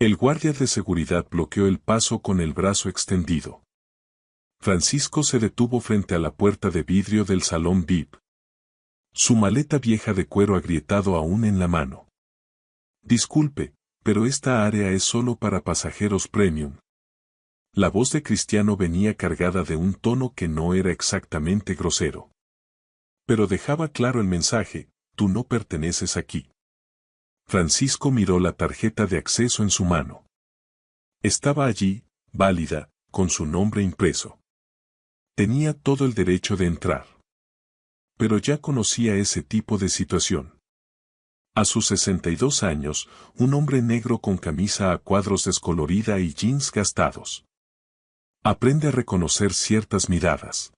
El guardia de seguridad bloqueó el paso con el brazo extendido. Francisco se detuvo frente a la puerta de vidrio del salón VIP. Su maleta vieja de cuero agrietado aún en la mano. Disculpe, pero esta área es solo para pasajeros premium. La voz de Cristiano venía cargada de un tono que no era exactamente grosero. Pero dejaba claro el mensaje: tú no perteneces aquí. Francisco miró la tarjeta de acceso en su mano. Estaba allí, válida, con su nombre impreso. Tenía todo el derecho de entrar. Pero ya conocía ese tipo de situación. A sus 62 años, un hombre negro con camisa a cuadros descolorida y jeans gastados. Aprende a reconocer ciertas miradas.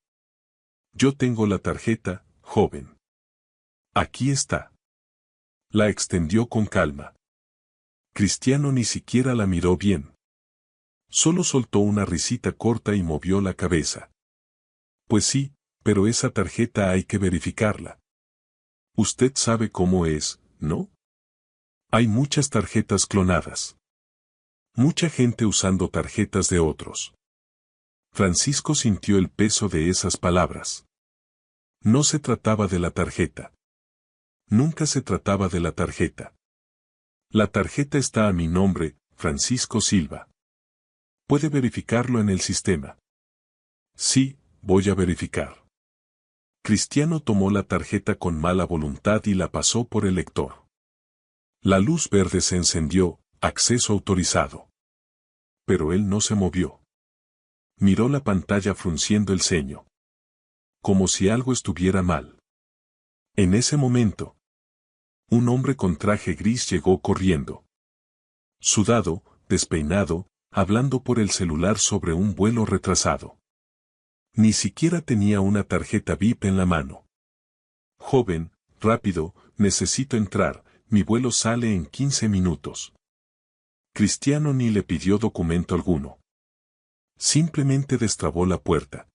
Yo tengo la tarjeta, joven. Aquí está. La extendió con calma. Cristiano ni siquiera la miró bien. Solo soltó una risita corta y movió la cabeza. Pues sí, pero esa tarjeta hay que verificarla. Usted sabe cómo es, ¿no? Hay muchas tarjetas clonadas. Mucha gente usando tarjetas de otros. Francisco sintió el peso de esas palabras. No se trataba de la tarjeta. Nunca se trataba de la tarjeta. La tarjeta está a mi nombre, Francisco Silva. ¿Puede verificarlo en el sistema? Sí, voy a verificar. Cristiano tomó la tarjeta con mala voluntad y la pasó por el lector. La luz verde se encendió, acceso autorizado. Pero él no se movió. Miró la pantalla frunciendo el ceño. Como si algo estuviera mal. En ese momento, un hombre con traje gris llegó corriendo. Sudado, despeinado, hablando por el celular sobre un vuelo retrasado. Ni siquiera tenía una tarjeta VIP en la mano. Joven, rápido, necesito entrar, mi vuelo sale en 15 minutos. Cristiano ni le pidió documento alguno. Simplemente destrabó la puerta.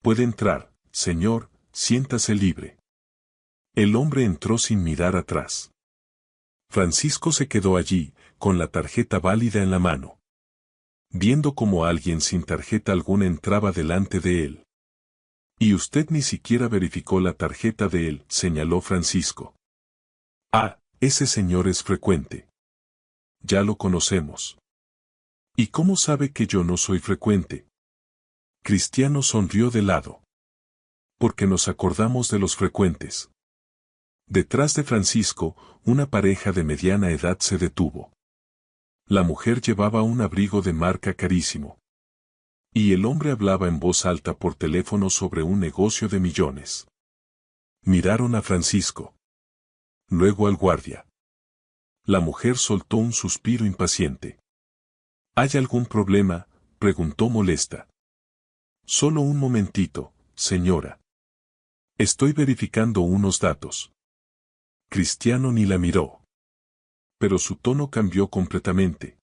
Puede entrar, señor, siéntase libre. El hombre entró sin mirar atrás. Francisco se quedó allí, con la tarjeta válida en la mano. Viendo cómo alguien sin tarjeta alguna entraba delante de él. Y usted ni siquiera verificó la tarjeta de él, señaló Francisco. Ah, ese señor es frecuente. Ya lo conocemos. ¿Y cómo sabe que yo no soy frecuente? Cristiano sonrió de lado. Porque nos acordamos de los frecuentes. Detrás de Francisco, una pareja de mediana edad se detuvo. La mujer llevaba un abrigo de marca carísimo. Y el hombre hablaba en voz alta por teléfono sobre un negocio de millones. Miraron a Francisco. Luego al guardia. La mujer soltó un suspiro impaciente. ¿Hay algún problema?, preguntó molesta. Solo un momentito, señora. Estoy verificando unos datos. Cristiano ni la miró. Pero su tono cambió completamente.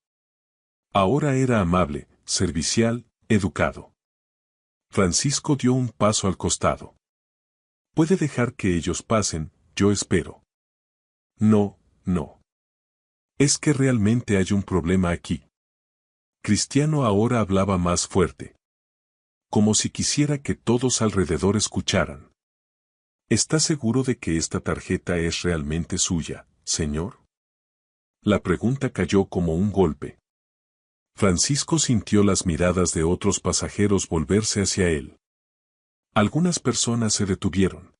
Ahora era amable, servicial, educado. Francisco dio un paso al costado. Puede dejar que ellos pasen, yo espero. No, no. Es que realmente hay un problema aquí. Cristiano ahora hablaba más fuerte. Como si quisiera que todos alrededor escucharan. ¿Está seguro de que esta tarjeta es realmente suya, señor? La pregunta cayó como un golpe. Francisco sintió las miradas de otros pasajeros volverse hacia él. Algunas personas se detuvieron.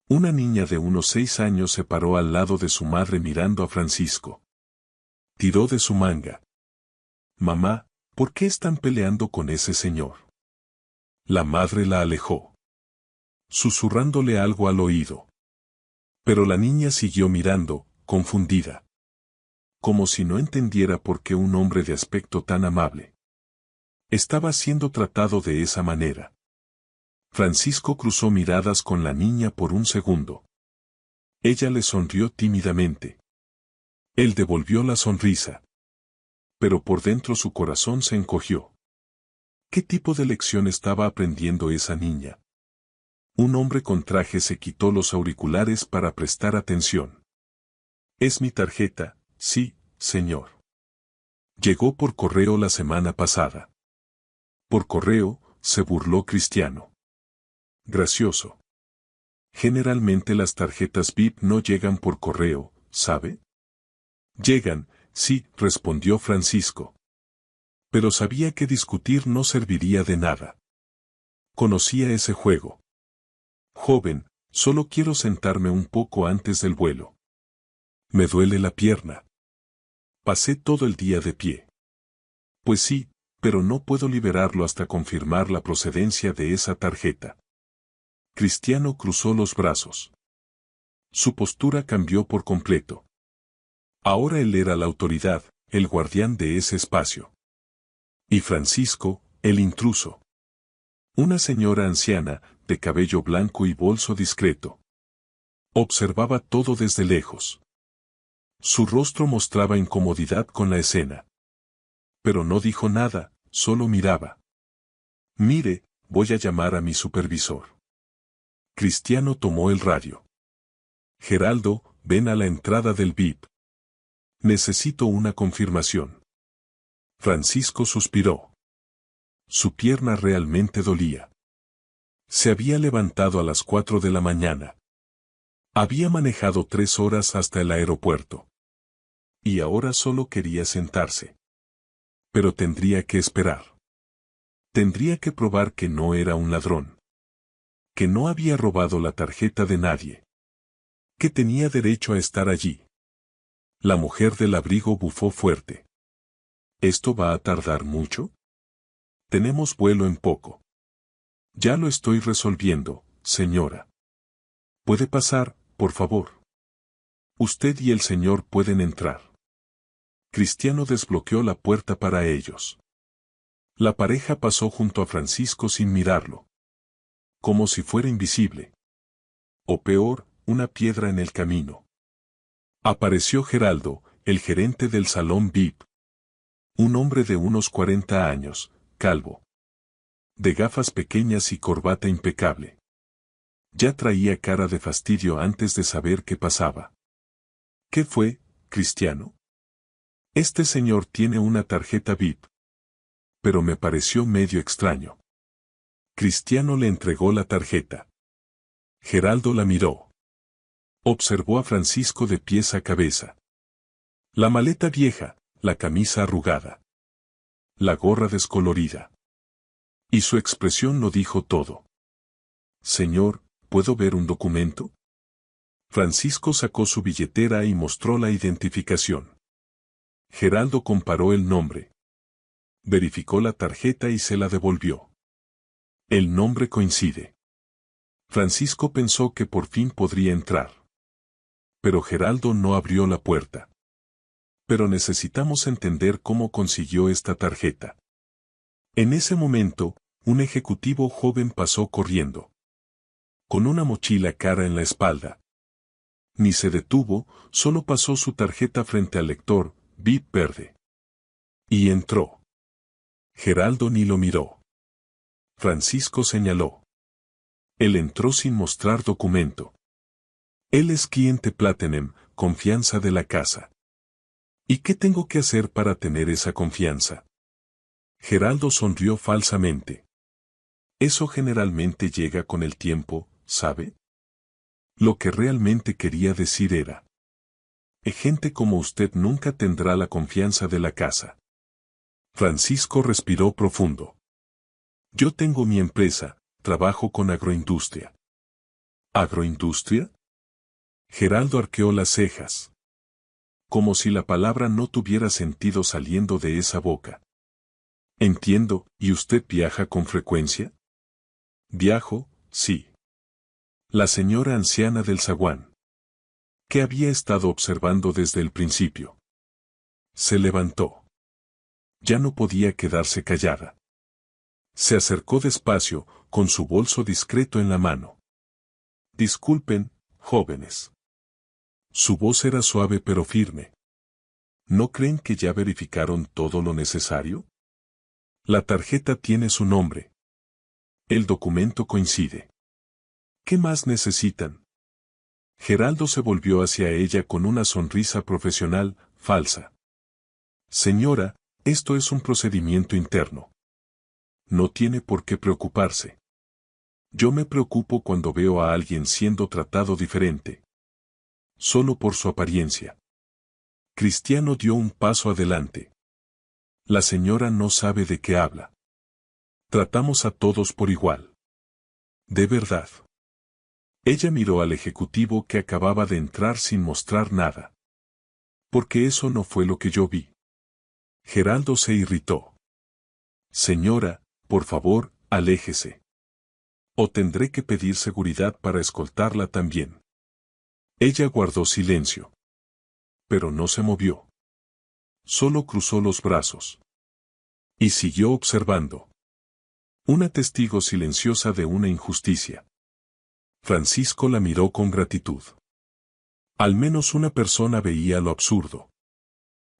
Una niña de unos 6 años se paró al lado de su madre mirando a Francisco. Tiró de su manga. Mamá, ¿por qué están peleando con ese señor? La madre la alejó, susurrándole algo al oído. Pero la niña siguió mirando, confundida. Como si no entendiera por qué un hombre de aspecto tan amable estaba siendo tratado de esa manera. Francisco cruzó miradas con la niña por un segundo. Ella le sonrió tímidamente. Él devolvió la sonrisa. Pero por dentro su corazón se encogió. ¿Qué tipo de lección estaba aprendiendo esa niña? Un hombre con traje se quitó los auriculares para prestar atención. ¿Es mi tarjeta? Sí, señor. Llegó por correo la semana pasada. Por correo, se burló Cristiano. Gracioso. Generalmente las tarjetas VIP no llegan por correo, ¿sabe? Llegan, sí, respondió Francisco. Pero sabía que discutir no serviría de nada. Conocía ese juego. Joven, solo quiero sentarme un poco antes del vuelo. Me duele la pierna. Pasé todo el día de pie. Pues sí, pero no puedo liberarlo hasta confirmar la procedencia de esa tarjeta. Cristiano cruzó los brazos. Su postura cambió por completo. Ahora él era la autoridad, el guardián de ese espacio. Y Francisco, el intruso. Una señora anciana, de cabello blanco y bolso discreto. Observaba todo desde lejos. Su rostro mostraba incomodidad con la escena. Pero no dijo nada, solo miraba. Mire, voy a llamar a mi supervisor. Cristiano tomó el radio. Geraldo, ven a la entrada del VIP. Necesito una confirmación. Francisco suspiró. Su pierna realmente dolía. Se había levantado a las 4 de la mañana. Había manejado 3 horas hasta el aeropuerto. Y ahora solo quería sentarse. Pero tendría que esperar. Tendría que probar que no era un ladrón. Que no había robado la tarjeta de nadie. Que tenía derecho a estar allí. La mujer del abrigo bufó fuerte. ¿Esto va a tardar mucho? Tenemos vuelo en poco. Ya lo estoy resolviendo, señora. ¿Puede pasar, por favor? Usted y el señor pueden entrar. Cristiano desbloqueó la puerta para ellos. La pareja pasó junto a Francisco sin mirarlo. Como si fuera invisible. O peor, una piedra en el camino. Apareció Geraldo, el gerente del salón VIP. Un hombre de unos 40 años, calvo. De gafas pequeñas y corbata impecable. Ya traía cara de fastidio antes de saber qué pasaba. ¿Qué fue, Cristiano? Este señor tiene una tarjeta VIP. Pero me pareció medio extraño. Cristiano le entregó la tarjeta. Geraldo la miró. Observó a Francisco de pies a cabeza. La maleta vieja, la camisa arrugada. La gorra descolorida. Y su expresión lo dijo todo. Señor, ¿puedo ver un documento? Francisco sacó su billetera y mostró la identificación. Geraldo comparó el nombre. Verificó la tarjeta y se la devolvió. El nombre coincide. Francisco pensó que por fin podría entrar. Pero Geraldo no abrió la puerta. Pero necesitamos entender cómo consiguió esta tarjeta. En ese momento, un ejecutivo joven pasó corriendo. Con una mochila cara en la espalda. Ni se detuvo, solo pasó su tarjeta frente al lector, VIP verde. Y entró. Geraldo ni lo miró. Francisco señaló. Él entró sin mostrar documento. Él es cliente Platinum, confianza de la casa. ¿Y qué tengo que hacer para tener esa confianza? Geraldo sonrió falsamente. Eso generalmente llega con el tiempo, ¿sabe? Lo que realmente quería decir era: gente como usted nunca tendrá la confianza de la casa. Francisco respiró profundo. Yo tengo mi empresa, trabajo con agroindustria. ¿Agroindustria? Geraldo arqueó las cejas. Como si la palabra no tuviera sentido saliendo de esa boca. Entiendo, ¿y usted viaja con frecuencia? Viajo, sí. La señora anciana del zaguán. Que había estado observando desde el principio. Se levantó. Ya no podía quedarse callada. Se acercó despacio, con su bolso discreto en la mano. Disculpen, jóvenes. Su voz era suave pero firme. ¿No creen que ya verificaron todo lo necesario? La tarjeta tiene su nombre. El documento coincide. ¿Qué más necesitan? Geraldo se volvió hacia ella con una sonrisa profesional, falsa. Señora, Esto es un procedimiento interno. No tiene por qué preocuparse. Yo me preocupo cuando veo a alguien siendo tratado diferente. Solo por su apariencia. Cristiano dio un paso adelante. La señora no sabe de qué habla. Tratamos a todos por igual. De verdad. Ella miró al ejecutivo que acababa de entrar sin mostrar nada. Porque eso no fue lo que yo vi. Geraldo se irritó. Señora, por favor, aléjese. O tendré que pedir seguridad para escoltarla también. Ella guardó silencio. Pero no se movió. Solo cruzó los brazos. Y siguió observando. Una testigo silenciosa de una injusticia. Francisco la miró con gratitud. Al menos una persona veía lo absurdo.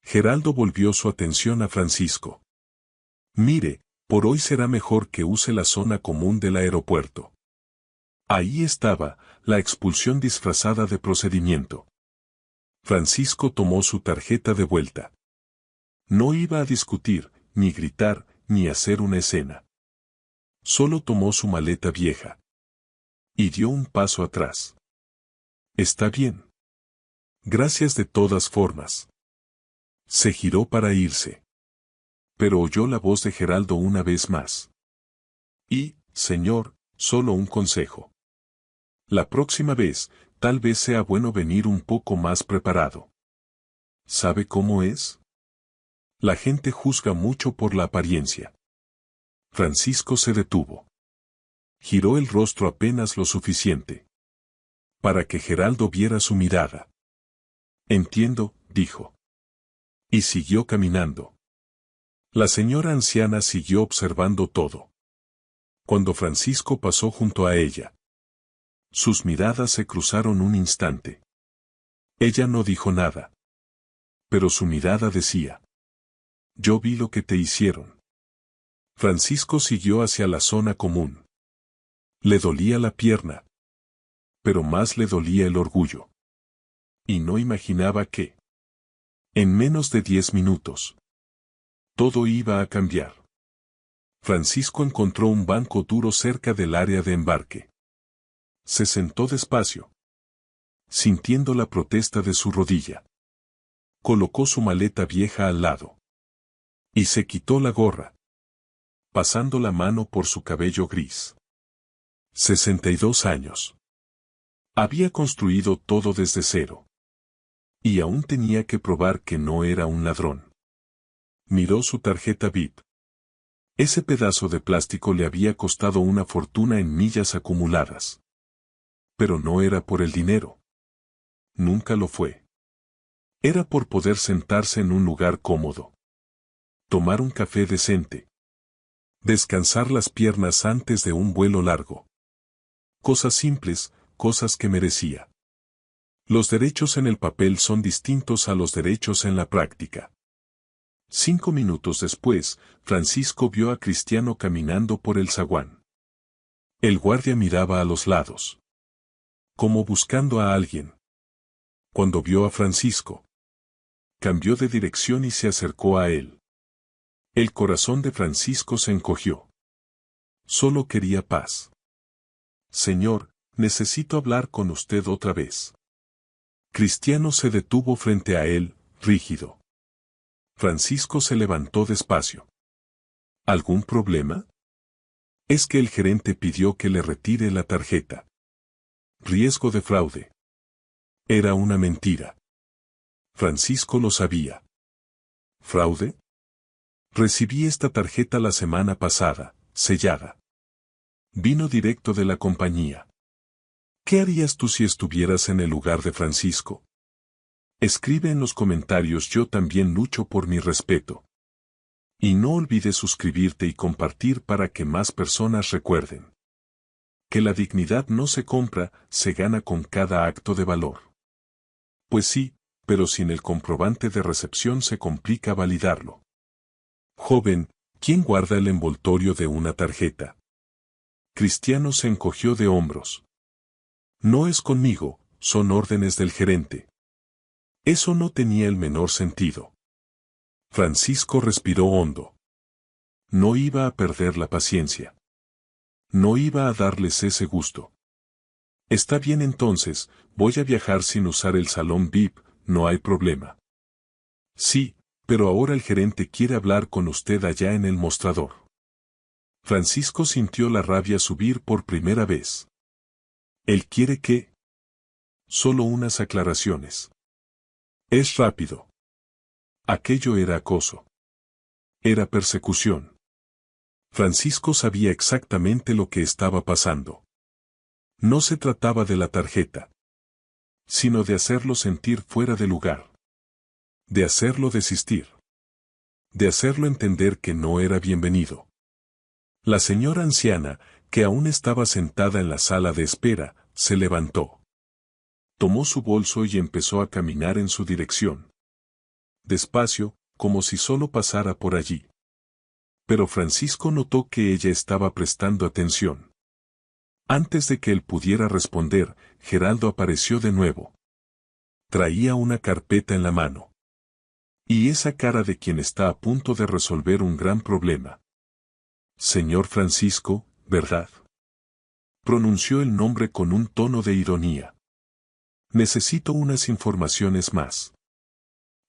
Geraldo volvió su atención a Francisco. Mire, por hoy será mejor que use la zona común del aeropuerto. Ahí estaba, la expulsión disfrazada de procedimiento. Francisco tomó su tarjeta de vuelta. No iba a discutir, ni gritar, ni hacer una escena. Solo tomó su maleta vieja. Y dio un paso atrás. Está bien. Gracias de todas formas. Se giró para irse. Pero oyó la voz de Geraldo una vez más. Y, señor, solo un consejo. La próxima vez, tal vez sea bueno venir un poco más preparado. ¿Sabe cómo es? La gente juzga mucho por la apariencia. Francisco se detuvo. Giró el rostro apenas lo suficiente. Para que Geraldo viera su mirada. Entiendo, dijo. Y siguió caminando. La señora anciana siguió observando todo. Cuando Francisco pasó junto a ella. Sus miradas se cruzaron un instante. Ella no dijo nada. Pero su mirada decía. Yo vi lo que te hicieron. Francisco siguió hacia la zona común. Le dolía la pierna. Pero más le dolía el orgullo. Y no imaginaba que. En menos de 10 minutos. Todo iba a cambiar. Francisco encontró un banco duro cerca del área de embarque. Se sentó despacio. Sintiendo la protesta de su rodilla. Colocó su maleta vieja al lado. Y se quitó la gorra. Pasando la mano por su cabello gris. 62 años. Había construido todo desde cero. Y aún tenía que probar que no era un ladrón. Miró su tarjeta VIP. Ese pedazo de plástico le había costado una fortuna en millas acumuladas. Pero no era por el dinero. Nunca lo fue. Era por poder sentarse en un lugar cómodo. Tomar un café decente. Descansar las piernas antes de un vuelo largo. Cosas simples, cosas que merecía. Los derechos en el papel son distintos a los derechos en la práctica. 5 minutos después, Francisco vio a Cristiano caminando por el zaguán. El guardia miraba a los lados. Como buscando a alguien. Cuando vio a Francisco, cambió de dirección y se acercó a él. El corazón de Francisco se encogió. Solo quería paz. Señor, necesito hablar con usted otra vez. Cristiano se detuvo frente a él, rígido. Francisco se levantó despacio. ¿Algún problema? Es que el gerente pidió que le retire la tarjeta. Riesgo de fraude. Era una mentira. Francisco lo sabía. ¿Fraude? Recibí esta tarjeta la semana pasada, sellada. Vino directo de la compañía. ¿Qué harías tú si estuvieras en el lugar de Francisco? Escribe en los comentarios yo también lucho por mi respeto. Y no olvides suscribirte y compartir para que más personas recuerden. Que la dignidad no se compra, se gana con cada acto de valor. Pues sí, pero sin el comprobante de recepción se complica validarlo. Joven, ¿quién guarda el envoltorio de una tarjeta? Cristiano se encogió de hombros. No es conmigo, son órdenes del gerente. Eso no tenía el menor sentido. Francisco respiró hondo. No iba a perder la paciencia. No iba a darles ese gusto. Está bien entonces, voy a viajar sin usar el salón VIP, no hay problema. Sí, pero ahora el gerente quiere hablar con usted allá en el mostrador. Francisco sintió la rabia subir por primera vez. ¿Él quiere qué? Solo unas aclaraciones. Es rápido. Aquello era acoso. Era persecución. Francisco sabía exactamente lo que estaba pasando. No se trataba de la tarjeta, sino de hacerlo sentir fuera de lugar. De hacerlo desistir. De hacerlo entender que no era bienvenido. La señora anciana, que aún estaba sentada en la sala de espera, se levantó. Tomó su bolso y empezó a caminar en su dirección. Despacio, como si solo pasara por allí. Pero Francisco notó que ella estaba prestando atención. Antes de que él pudiera responder, Geraldo apareció de nuevo. Traía una carpeta en la mano. Y esa cara de quien está a punto de resolver un gran problema. Señor Francisco, ¿verdad? Pronunció el nombre con un tono de ironía. Necesito unas informaciones más.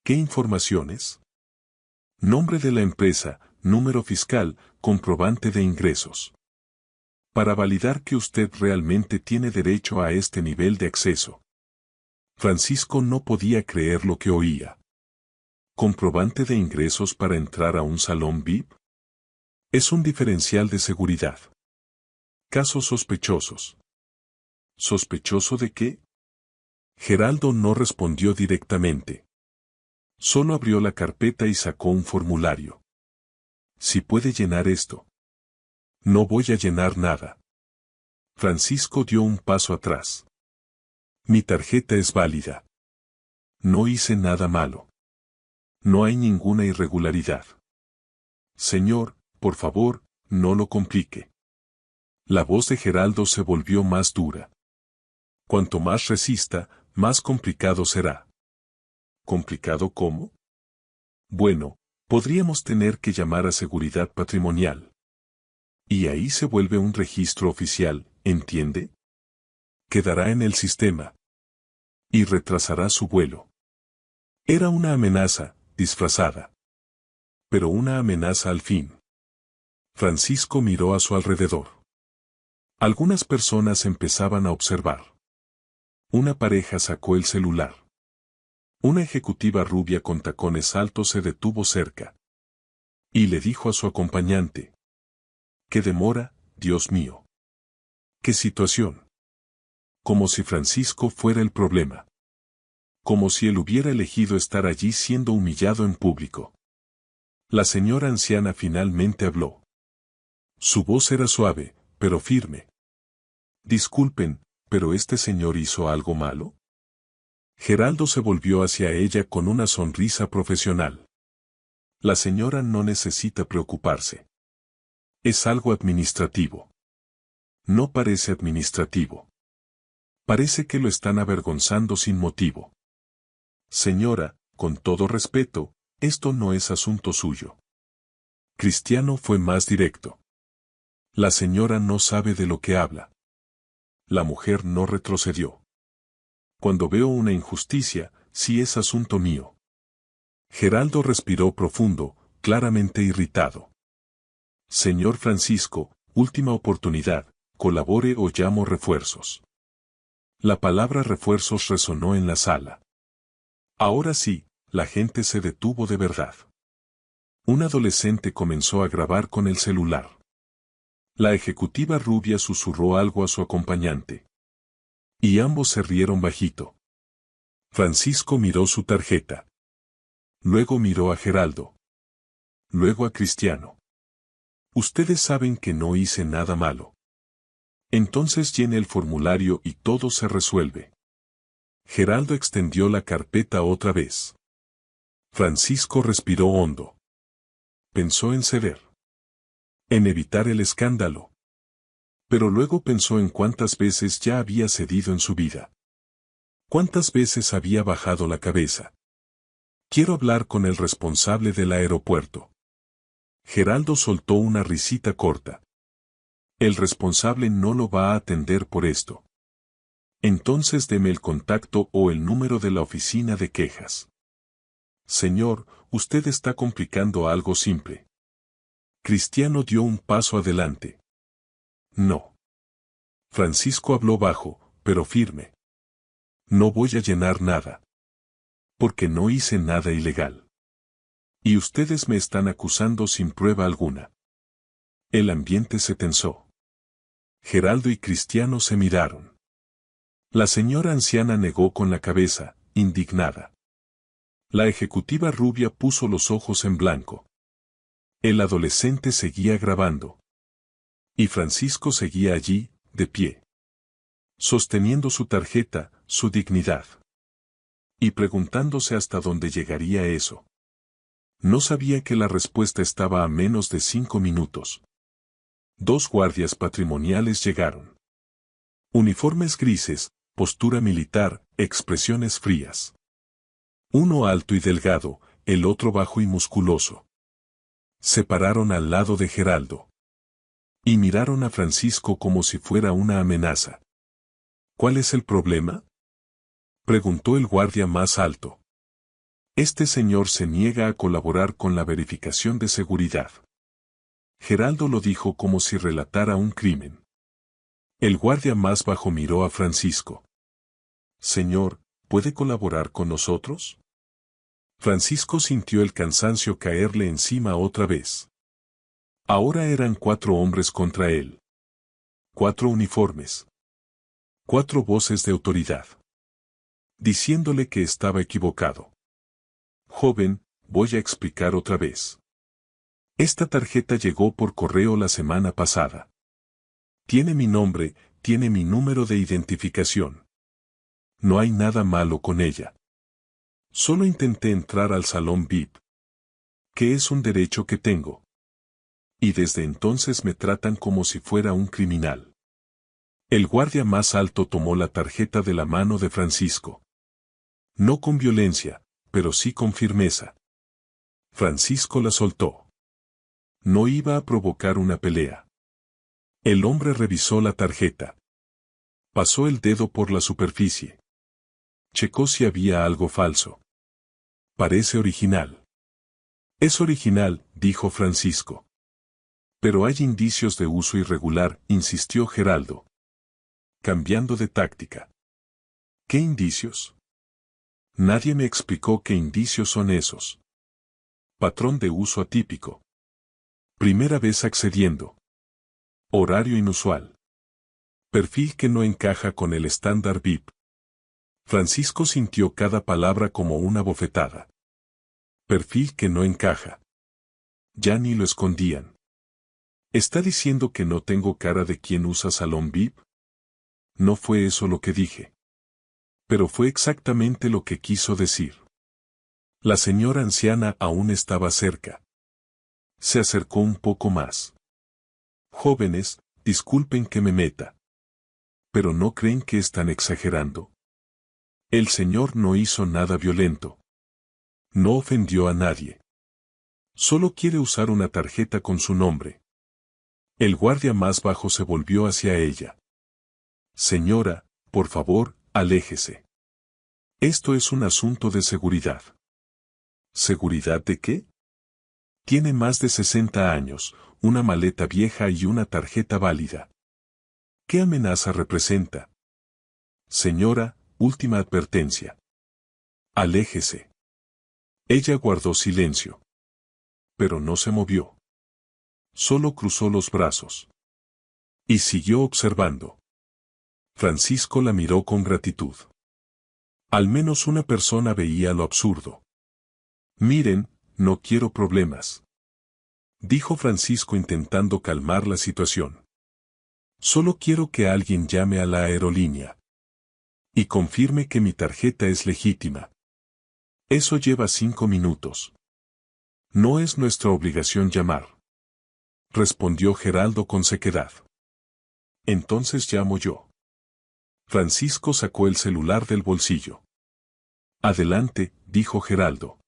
¿Qué informaciones? Nombre de la empresa, número fiscal, comprobante de ingresos. Para validar que usted realmente tiene derecho a este nivel de acceso. Francisco no podía creer lo que oía. ¿Comprobante de ingresos para entrar a un salón VIP? Es un diferencial de seguridad. Casos sospechosos. ¿Sospechoso de qué? Geraldo no respondió directamente. Solo abrió la carpeta y sacó un formulario. Si puede llenar esto. No voy a llenar nada. Francisco dio un paso atrás. Mi tarjeta es válida. No hice nada malo. No hay ninguna irregularidad. Señor, por favor, no lo complique. La voz de Geraldo se volvió más dura. Cuanto más resista, más complicado será. ¿Complicado cómo? Bueno, podríamos tener que llamar a seguridad patrimonial. Y ahí se vuelve un registro oficial, ¿entiende? Quedará en el sistema. Y retrasará su vuelo. Era una amenaza, disfrazada. Pero una amenaza al fin. Francisco miró a su alrededor. Algunas personas empezaban a observar. Una pareja sacó el celular. Una ejecutiva rubia con tacones altos se detuvo cerca. Y le dijo a su acompañante. ¡Qué demora, Dios mío! ¡Qué situación! Como si Francisco fuera el problema. Como si él hubiera elegido estar allí siendo humillado en público. La señora anciana finalmente habló. Su voz era suave, pero firme. Disculpen, ¿pero este señor hizo algo malo? Geraldo se volvió hacia ella con una sonrisa profesional. La señora no necesita preocuparse. Es algo administrativo. No parece administrativo. Parece que lo están avergonzando sin motivo. Señora, con todo respeto, esto no es asunto suyo. Cristiano fue más directo. La señora no sabe de lo que habla. La mujer no retrocedió. Cuando veo una injusticia, sí es asunto mío. Geraldo respiró profundo, claramente irritado. Señor Francisco, última oportunidad, colabore o llamo refuerzos. La palabra refuerzos resonó en la sala. Ahora sí, la gente se detuvo de verdad. Un adolescente comenzó a grabar con el celular. La ejecutiva rubia susurró algo a su acompañante. Y ambos se rieron bajito. Francisco miró su tarjeta. Luego miró a Geraldo. Luego a Cristiano. Ustedes saben que no hice nada malo. Entonces llene el formulario y todo se resuelve. Geraldo extendió la carpeta otra vez. Francisco respiró hondo. Pensó en ceder. En evitar el escándalo. Pero luego pensó en cuántas veces ya había cedido en su vida. Cuántas veces había bajado la cabeza. Quiero hablar con el responsable del aeropuerto. Geraldo soltó una risita corta. El responsable no lo va a atender por esto. Entonces deme el contacto o el número de la oficina de quejas. Señor, usted está complicando algo simple. Cristiano dio un paso adelante. No. Francisco habló bajo, pero firme. No voy a llenar nada. Porque no hice nada ilegal. Y ustedes me están acusando sin prueba alguna. El ambiente se tensó. Geraldo y Cristiano se miraron. La señora anciana negó con la cabeza, indignada. La ejecutiva rubia puso los ojos en blanco. El adolescente seguía grabando. Y Francisco seguía allí, de pie. Sosteniendo su tarjeta, su dignidad. Y preguntándose hasta dónde llegaría eso. No sabía que la respuesta estaba a menos de 5 minutos. 2 guardias patrimoniales llegaron. Uniformes grises, postura militar, expresiones frías. Uno alto y delgado, el otro bajo y musculoso. Se pararon al lado de Geraldo. Y miraron a Francisco como si fuera una amenaza. ¿Cuál es el problema?, preguntó el guardia más alto. Este señor se niega a colaborar con la verificación de seguridad. Geraldo lo dijo como si relatara un crimen. El guardia más bajo miró a Francisco. Señor, ¿puede colaborar con nosotros? Francisco sintió el cansancio caerle encima otra vez. Ahora eran 4 hombres contra él. 4 uniformes. 4 voces de autoridad. Diciéndole que estaba equivocado. Joven, voy a explicar otra vez. Esta tarjeta llegó por correo la semana pasada. Tiene mi nombre, tiene mi número de identificación. No hay nada malo con ella. Solo intenté entrar al salón VIP. Que es un derecho que tengo. Y desde entonces me tratan como si fuera un criminal. El guardia más alto tomó la tarjeta de la mano de Francisco. No con violencia, pero sí con firmeza. Francisco la soltó. No iba a provocar una pelea. El hombre revisó la tarjeta. Pasó el dedo por la superficie. Checó si había algo falso. Parece original. Es original, dijo Francisco. Pero hay indicios de uso irregular, insistió Geraldo. Cambiando de táctica. ¿Qué indicios? Nadie me explicó qué indicios son esos. Patrón de uso atípico. Primera vez accediendo. Horario inusual. Perfil que no encaja con el estándar VIP. Francisco sintió cada palabra como una bofetada. Perfil que no encaja. Ya ni lo escondían. ¿Está diciendo que no tengo cara de quien usa salón VIP? No fue eso lo que dije. Pero fue exactamente lo que quiso decir. La señora anciana aún estaba cerca. Se acercó un poco más. Jóvenes, disculpen que me meta. ¿Pero no creen que están exagerando? El señor no hizo nada violento. No ofendió a nadie. Solo quiere usar una tarjeta con su nombre. El guardia más bajo se volvió hacia ella. Señora, por favor, aléjese. Esto es un asunto de seguridad. ¿Seguridad de qué? Tiene más de 60 años, una maleta vieja y una tarjeta válida. ¿Qué amenaza representa? Señora, última advertencia. Aléjese. Ella guardó silencio. Pero no se movió. Solo cruzó los brazos. Y siguió observando. Francisco la miró con gratitud. Al menos una persona veía lo absurdo. Miren, no quiero problemas. Dijo Francisco intentando calmar la situación. Solo quiero que alguien llame a la aerolínea. Y confirme que mi tarjeta es legítima. Eso lleva 5 minutos. No es nuestra obligación llamar. Respondió Geraldo con sequedad. Entonces llamo yo. Francisco sacó el celular del bolsillo. Adelante, dijo Geraldo.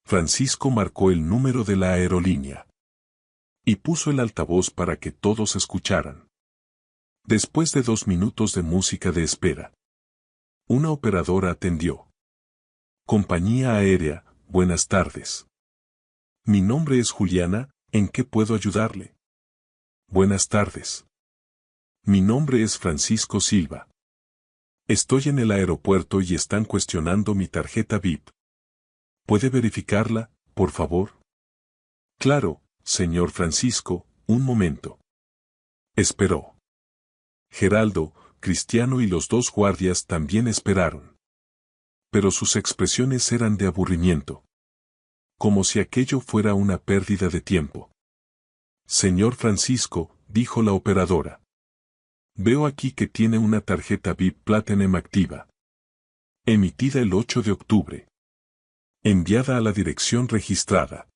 Francisco marcó el número de la aerolínea y puso el altavoz para que todos escucharan. Después de 2 minutos de música de espera, una operadora atendió. Compañía aérea, buenas tardes. Mi nombre es Juliana, ¿en qué puedo ayudarle? Buenas tardes. Mi nombre es Francisco Silva. Estoy en el aeropuerto y están cuestionando mi tarjeta VIP. ¿Puede verificarla, por favor? Claro, señor Francisco, un momento. Esperó. Geraldo, Cristiano y los 2 guardias también esperaron. Pero sus expresiones eran de aburrimiento. Como si aquello fuera una pérdida de tiempo. Señor Francisco, dijo la operadora. Veo aquí que tiene una tarjeta VIP Platinum activa. Emitida el 8 de octubre. Enviada a la dirección registrada.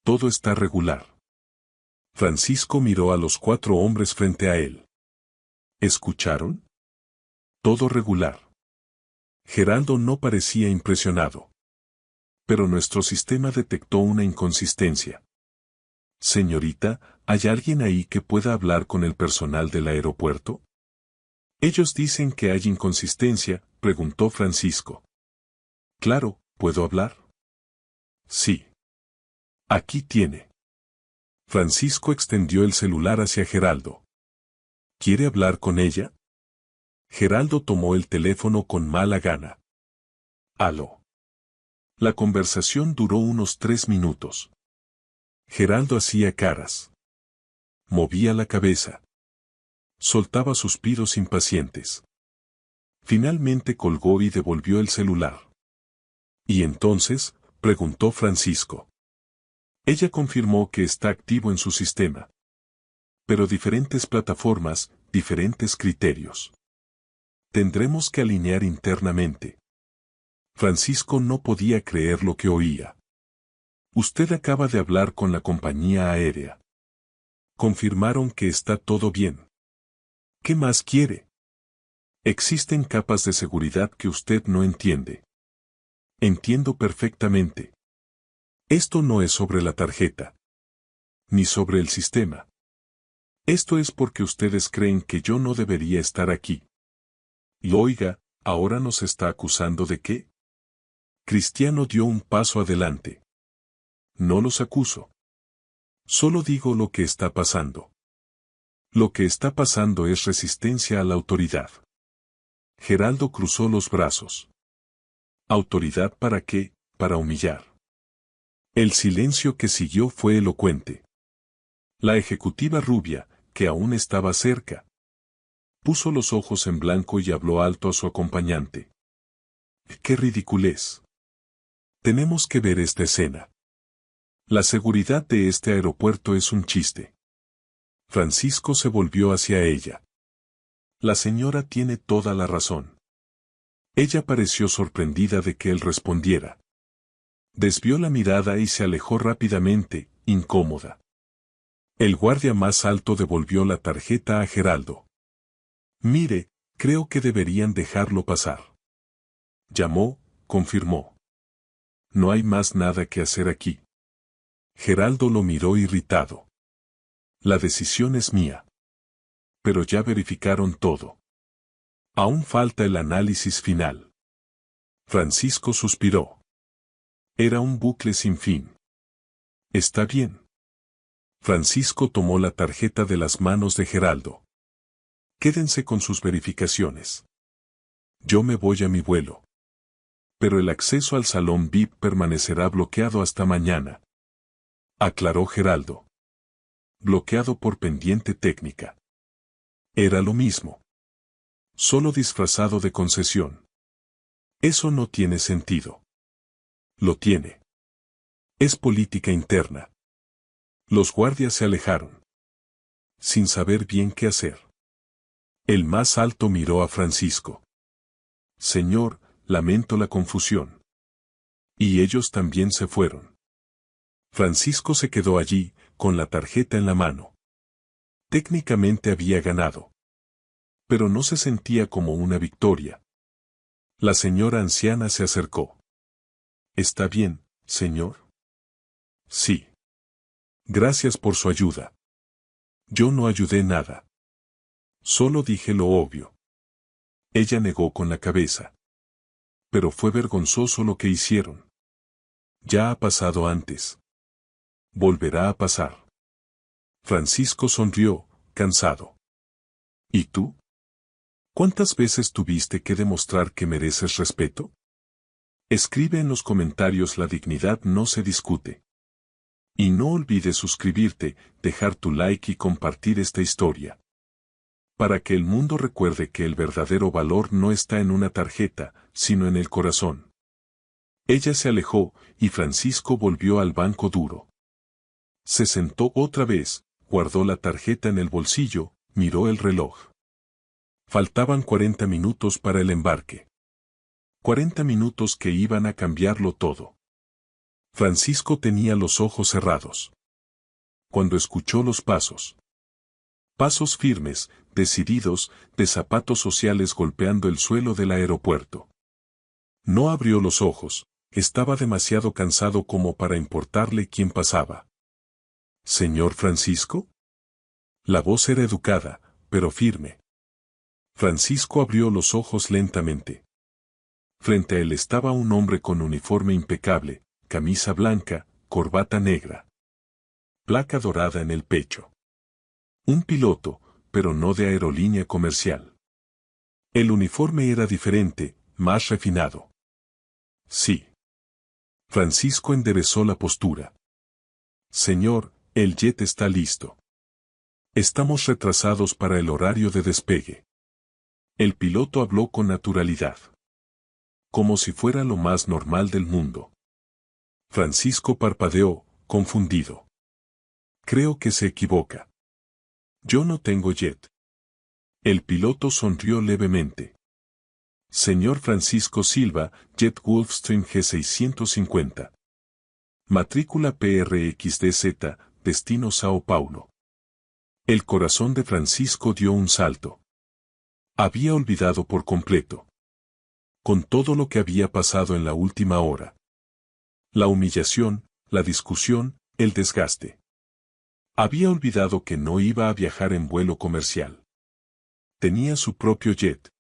Todo está regular. Francisco miró a los 4 hombres frente a él. ¿Escucharon? Todo regular. Geraldo no parecía impresionado. Pero nuestro sistema detectó una inconsistencia. Señorita, ¿hay alguien ahí que pueda hablar con el personal del aeropuerto? Ellos dicen que hay inconsistencia, preguntó Francisco. Claro, ¿puedo hablar? Sí. Aquí tiene. Francisco extendió el celular hacia Geraldo. ¿Quiere hablar con ella? Geraldo tomó el teléfono con mala gana. Aló. La conversación duró unos 3 minutos. Geraldo hacía caras. Movía la cabeza. Soltaba suspiros impacientes. Finalmente colgó y devolvió el celular. ¿Y entonces? Preguntó Francisco. Ella confirmó que está activo en su sistema. Pero diferentes plataformas, diferentes criterios. Tendremos que alinear internamente. Francisco no podía creer lo que oía. Usted acaba de hablar con la compañía aérea. Confirmaron que está todo bien. ¿Qué más quiere? Existen capas de seguridad que usted no entiende. Entiendo perfectamente. Esto no es sobre la tarjeta. Ni sobre el sistema. Esto es porque ustedes creen que yo no debería estar aquí. Y oiga, ¿ahora nos está acusando de qué? Cristiano dio un paso adelante. No los acuso. Solo digo lo que está pasando. Lo que está pasando es resistencia a la autoridad. Geraldo cruzó los brazos. ¿Autoridad para qué? Para humillar. El silencio que siguió fue elocuente. La ejecutiva rubia, que aún estaba cerca, puso los ojos en blanco y habló alto a su acompañante. ¡Qué ridiculez! Tenemos que ver esta escena. La seguridad de este aeropuerto es un chiste. Francisco se volvió hacia ella. La señora tiene toda la razón. Ella pareció sorprendida de que él respondiera. Desvió la mirada y se alejó rápidamente, incómoda. El guardia más alto devolvió la tarjeta a Geraldo. Mire, creo que deberían dejarlo pasar. Llamó, confirmó. No hay más nada que hacer aquí. Geraldo lo miró irritado. La decisión es mía. Pero ya verificaron todo. Aún falta el análisis final. Francisco suspiró. Era un bucle sin fin. Está bien. Francisco tomó la tarjeta de las manos de Geraldo. Quédense con sus verificaciones. Yo me voy a mi vuelo. Pero el acceso al salón VIP permanecerá bloqueado hasta mañana. Aclaró Geraldo. Bloqueado por pendiente técnica. Era lo mismo. Solo disfrazado de concesión. Eso no tiene sentido. Lo tiene. Es política interna. Los guardias se alejaron. Sin saber bien qué hacer. El más alto miró a Francisco. Señor, lamento la confusión. Y ellos también se fueron. Francisco se quedó allí, con la tarjeta en la mano. Técnicamente había ganado. Pero no se sentía como una victoria. La señora anciana se acercó. Está bien, señor? Sí. Gracias por su ayuda. Yo no ayudé nada. Solo dije lo obvio. Ella negó con la cabeza. Pero fue vergonzoso lo que hicieron. Ya ha pasado antes. Volverá a pasar. Francisco sonrió, cansado. ¿Y tú? ¿Cuántas veces tuviste que demostrar que mereces respeto? Escribe en los comentarios: la dignidad no se discute. Y no olvides suscribirte, dejar tu like y compartir esta historia. Para que el mundo recuerde que el verdadero valor no está en una tarjeta, sino en el corazón. Ella se alejó, y Francisco volvió al banco duro. Se sentó otra vez, guardó la tarjeta en el bolsillo, miró el reloj. Faltaban 40 minutos para el embarque. 40 minutos que iban a cambiarlo todo. Francisco tenía los ojos cerrados. Cuando escuchó los pasos. Pasos firmes, decididos, de zapatos sociales golpeando el suelo del aeropuerto. No abrió los ojos, estaba demasiado cansado como para importarle quién pasaba. ¿Señor Francisco? La voz era educada, pero firme. Francisco abrió los ojos lentamente. Frente a él estaba un hombre con uniforme impecable, camisa blanca, corbata negra. Placa dorada en el pecho. Un piloto, pero no de aerolínea comercial. El uniforme era diferente, más refinado. Sí. Francisco enderezó la postura. Señor, el jet está listo. Estamos retrasados para el horario de despegue. El piloto habló con naturalidad. Como si fuera lo más normal del mundo. Francisco parpadeó, confundido. Creo que se equivoca. Yo no tengo jet. El piloto sonrió levemente. Señor Francisco Silva, Jet Gulfstream G650. Matrícula PRXDZ, destino Sao Paulo. El corazón de Francisco dio un salto. Había olvidado por completo. Con todo lo que había pasado en la última hora. La humillación, la discusión, el desgaste. Había olvidado que no iba a viajar en vuelo comercial. Tenía su propio jet.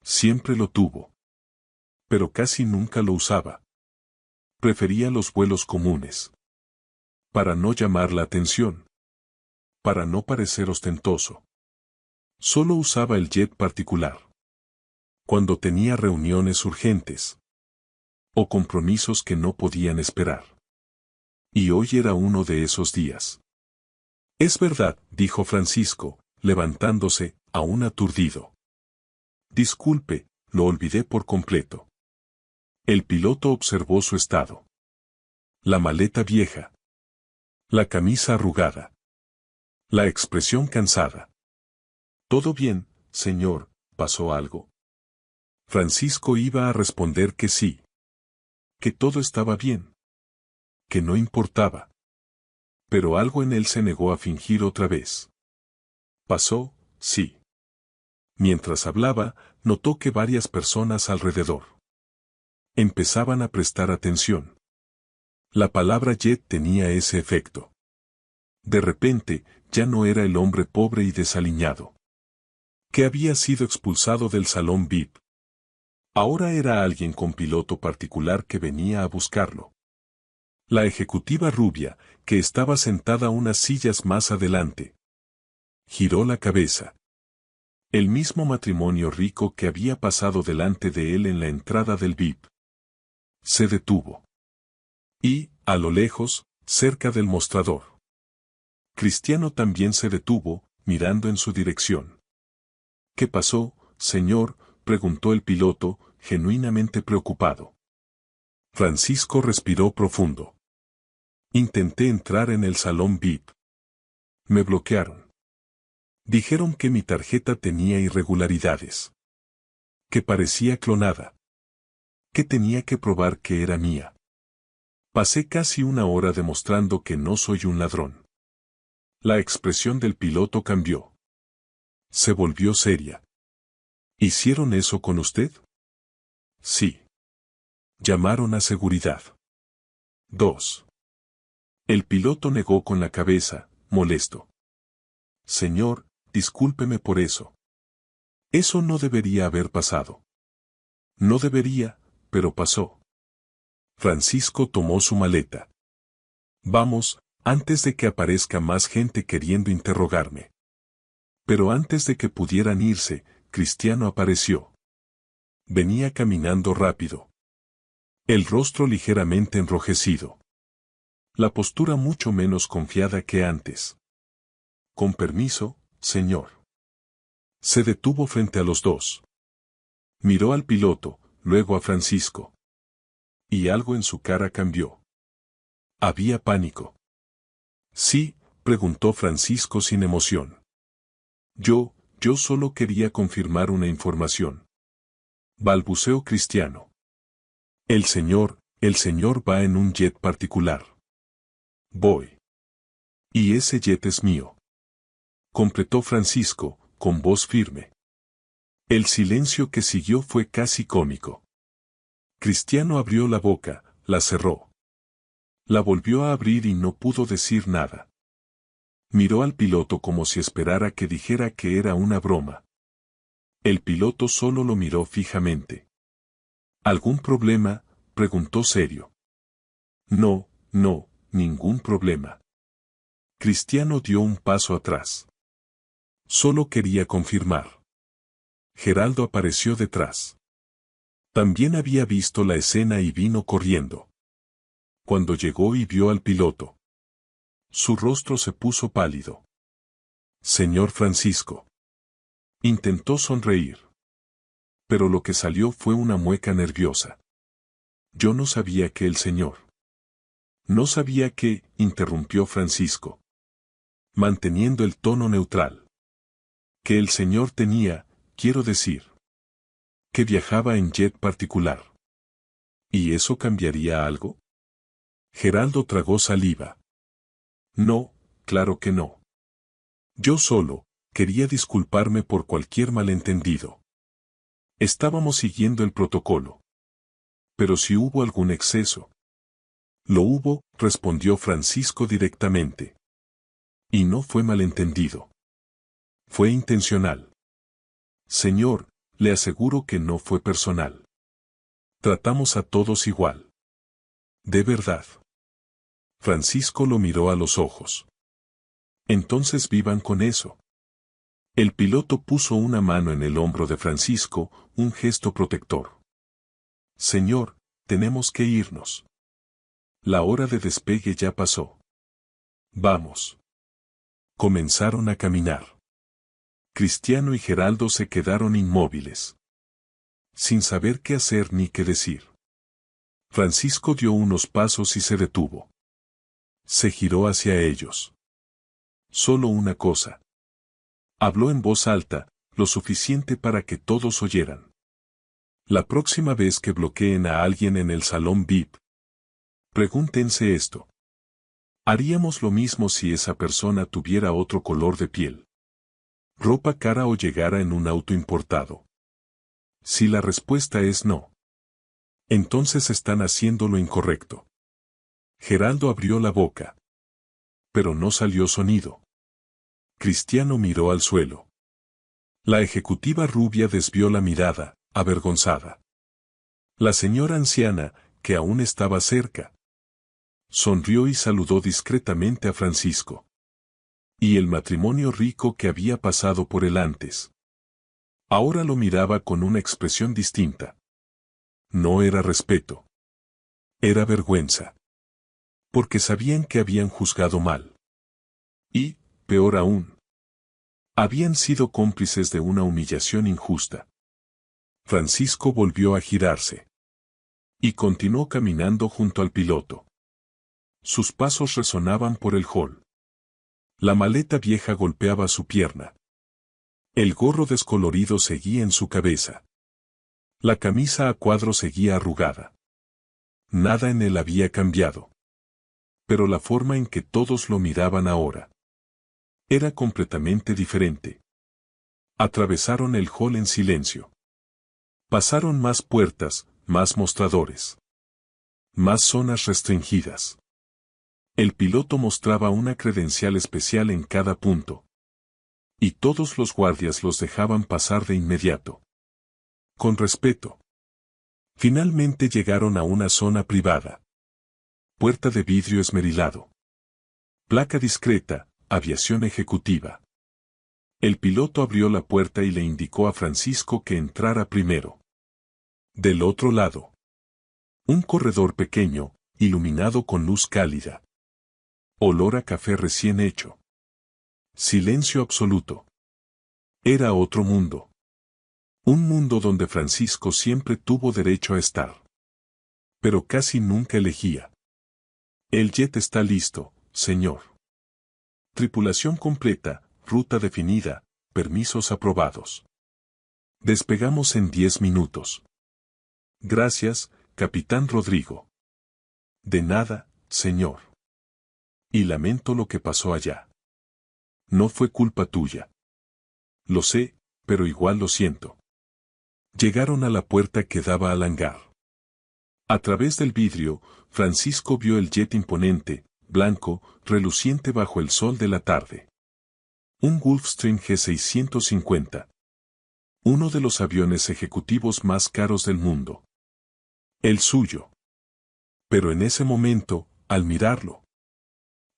Siempre lo tuvo. Pero casi nunca lo usaba. Prefería los vuelos comunes. Para no llamar la atención. Para no parecer ostentoso. Solo usaba el jet particular. Cuando tenía reuniones urgentes. O compromisos que no podían esperar. Y hoy era uno de esos días. Es verdad, dijo Francisco, levantándose, aún aturdido. Disculpe, lo olvidé por completo. El piloto observó su estado. La maleta vieja. La camisa arrugada. La expresión cansada. ¿Todo bien, señor? ¿Pasó algo? Francisco iba a responder que sí. Que todo estaba bien. Que no importaba. Pero algo en él se negó a fingir otra vez. Pasó, sí. Mientras hablaba, notó que varias personas alrededor empezaban a prestar atención. La palabra jet tenía ese efecto. De repente, ya no era el hombre pobre y desaliñado que había sido expulsado del salón VIP. Ahora era alguien con piloto particular que venía a buscarlo. La ejecutiva rubia, que estaba sentada unas sillas más adelante. Giró la cabeza. El mismo matrimonio rico que había pasado delante de él en la entrada del VIP. Se detuvo. Y, a lo lejos, cerca del mostrador. Cristiano también se detuvo, mirando en su dirección. ¿Qué pasó, señor?, preguntó el piloto, genuinamente preocupado. Francisco respiró profundo. Intenté entrar en el salón VIP. Me bloquearon. Dijeron que mi tarjeta tenía irregularidades. Que parecía clonada. Que tenía que probar que era mía. Pasé casi una hora demostrando que no soy un ladrón. La expresión del piloto cambió. Se volvió seria. ¿Hicieron eso con usted? Sí. Llamaron a seguridad. 2. El piloto negó con la cabeza, molesto. Señor, discúlpeme por eso. Eso no debería haber pasado. No debería, pero pasó. Francisco tomó su maleta. Vamos, antes de que aparezca más gente queriendo interrogarme. Pero antes de que pudieran irse, Cristiano apareció. Venía caminando rápido. El rostro ligeramente enrojecido. La postura mucho menos confiada que antes. Con permiso, señor. Se detuvo frente a los dos. Miró al piloto, luego a Francisco. Y algo en su cara cambió. Había pánico. Sí, preguntó Francisco sin emoción. Yo solo quería confirmar una información. Balbuceó Cristiano. El señor va en un jet particular. Voy. Y ese jet es mío. Completó Francisco, con voz firme. El silencio que siguió fue casi cómico. Cristiano abrió la boca, la cerró. La volvió a abrir y no pudo decir nada. Miró al piloto como si esperara que dijera que era una broma. El piloto solo lo miró fijamente. ¿Algún problema?, preguntó serio. No, ningún problema. Cristiano dio un paso atrás. Solo quería confirmar. Geraldo apareció detrás. También había visto la escena y vino corriendo. Cuando llegó y vio al piloto, su rostro se puso pálido. Señor Francisco. Intentó sonreír. Pero lo que salió fue una mueca nerviosa. Yo no sabía que el señor. No sabía que, interrumpió Francisco. Manteniendo el tono neutral. Que el señor tenía, quiero decir. Que viajaba en jet particular. ¿Y eso cambiaría algo? Geraldo tragó saliva. No, claro que no. Yo solo, quería disculparme por cualquier malentendido. Estábamos siguiendo el protocolo. Pero si hubo algún exceso. Lo hubo, respondió Francisco directamente. Y no fue malentendido. Fue intencional. Señor, le aseguro que no fue personal. Tratamos a todos igual. De verdad. Francisco lo miró a los ojos. Entonces vivan con eso. El piloto puso una mano en el hombro de Francisco, un gesto protector. Señor, tenemos que irnos. La hora de despegue ya pasó. Vamos. Comenzaron a caminar. Cristiano y Geraldo se quedaron inmóviles. Sin saber qué hacer ni qué decir. Francisco dio unos pasos y se detuvo. Se giró hacia ellos. Solo una cosa. Habló en voz alta, lo suficiente para que todos oyeran. La próxima vez que bloqueen a alguien en el salón VIP, pregúntense esto. ¿Haríamos lo mismo si esa persona tuviera otro color de piel, ropa cara o llegara en un auto importado? Si la respuesta es no, entonces están haciendo lo incorrecto. Geraldo abrió la boca. Pero no salió sonido. Cristiano miró al suelo. La ejecutiva rubia desvió la mirada, avergonzada. La señora anciana, que aún estaba cerca, sonrió y saludó discretamente a Francisco. Y el matrimonio rico que había pasado por él antes. Ahora lo miraba con una expresión distinta. No era respeto. Era vergüenza. Porque sabían que habían juzgado mal. Y, peor aún, habían sido cómplices de una humillación injusta. Francisco volvió a girarse. Y continuó caminando junto al piloto. Sus pasos resonaban por el hall. La maleta vieja golpeaba su pierna. El gorro descolorido seguía en su cabeza. La camisa a cuadros seguía arrugada. Nada en él había cambiado. Pero la forma en que todos lo miraban ahora era completamente diferente. Atravesaron el hall en silencio. Pasaron más puertas, más mostradores. Más zonas restringidas. El piloto mostraba una credencial especial en cada punto. Y todos los guardias los dejaban pasar de inmediato. Con respeto. Finalmente llegaron a una zona privada. Puerta de vidrio esmerilado. Placa discreta, aviación ejecutiva. El piloto abrió la puerta y le indicó a Francisco que entrara primero. Del otro lado. Un corredor pequeño, iluminado con luz cálida. Olor a café recién hecho. Silencio absoluto. Era otro mundo. Un mundo donde Francisco siempre tuvo derecho a estar. Pero casi nunca elegía. El jet está listo, señor. Tripulación completa, ruta definida, permisos aprobados. Despegamos en 10 minutos. Gracias, Capitán Rodrigo. De nada, señor. Y lamento lo que pasó allá. No fue culpa tuya. Lo sé, pero igual lo siento. Llegaron a la puerta que daba al hangar. A través del vidrio, Francisco vio el jet imponente, blanco, reluciente bajo el sol de la tarde. Un Gulfstream G650. Uno de los aviones ejecutivos más caros del mundo. El suyo. Pero en ese momento, al mirarlo,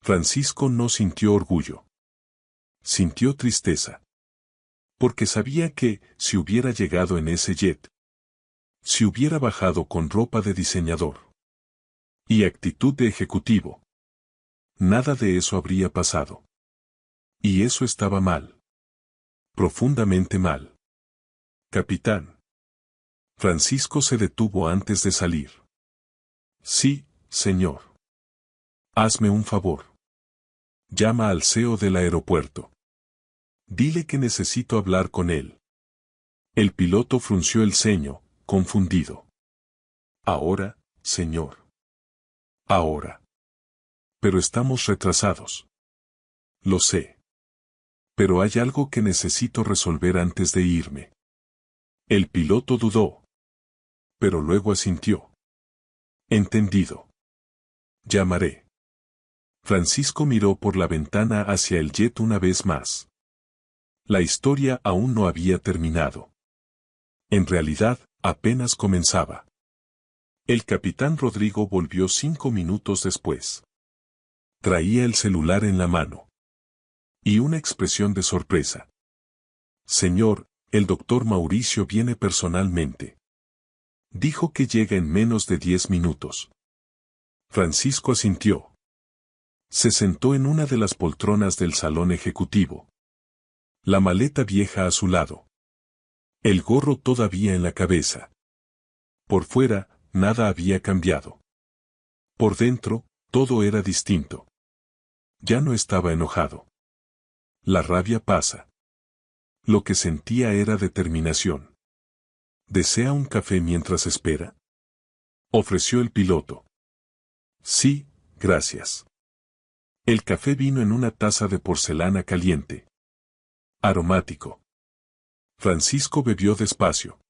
Francisco no sintió orgullo. Sintió tristeza. Porque sabía que, si hubiera llegado en ese jet, si hubiera bajado con ropa de diseñador y actitud de ejecutivo, nada de eso habría pasado. Y eso estaba mal. Profundamente mal. Capitán. Francisco se detuvo antes de salir. Sí, señor. Hazme un favor. Llama al CEO del aeropuerto. Dile que necesito hablar con él. El piloto frunció el ceño, confundido. Ahora, señor. Ahora. Pero estamos retrasados. Lo sé. Pero hay algo que necesito resolver antes de irme. El piloto dudó. Pero luego asintió. Entendido. Llamaré. Francisco miró por la ventana hacia el jet una vez más. La historia aún no había terminado. En realidad, apenas comenzaba. El capitán Rodrigo volvió 5 minutos después. Traía el celular en la mano. Y una expresión de sorpresa. Señor, el doctor Mauricio viene personalmente. Dijo que llega en menos de 10 minutos. Francisco asintió. Se sentó en una de las poltronas del salón ejecutivo. La maleta vieja a su lado. El gorro todavía en la cabeza. Por fuera, nada había cambiado. Por dentro, todo era distinto. Ya no estaba enojado. La rabia pasa. Lo que sentía era determinación. ¿Desea un café mientras espera? Ofreció el piloto. Sí, gracias. El café vino en una taza de porcelana caliente. Aromático. Francisco bebió despacio.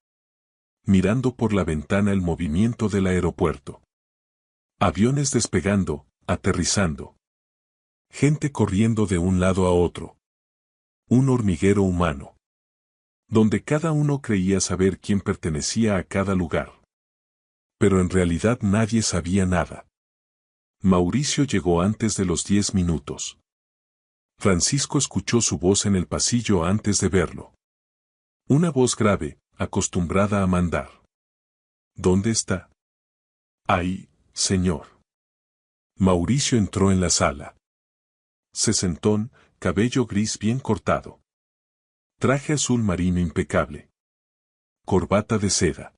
Mirando por la ventana el movimiento del aeropuerto. Aviones despegando, aterrizando. Gente corriendo de un lado a otro. Un hormiguero humano. Donde cada uno creía saber quién pertenecía a cada lugar. Pero en realidad nadie sabía nada. Mauricio llegó antes de los 10 minutos. Francisco escuchó su voz en el pasillo antes de verlo. Una voz grave, acostumbrada a mandar. ¿Dónde está? Ahí, señor. Mauricio entró en la sala. Sesentón, cabello gris bien cortado. Traje azul marino impecable. Corbata de seda.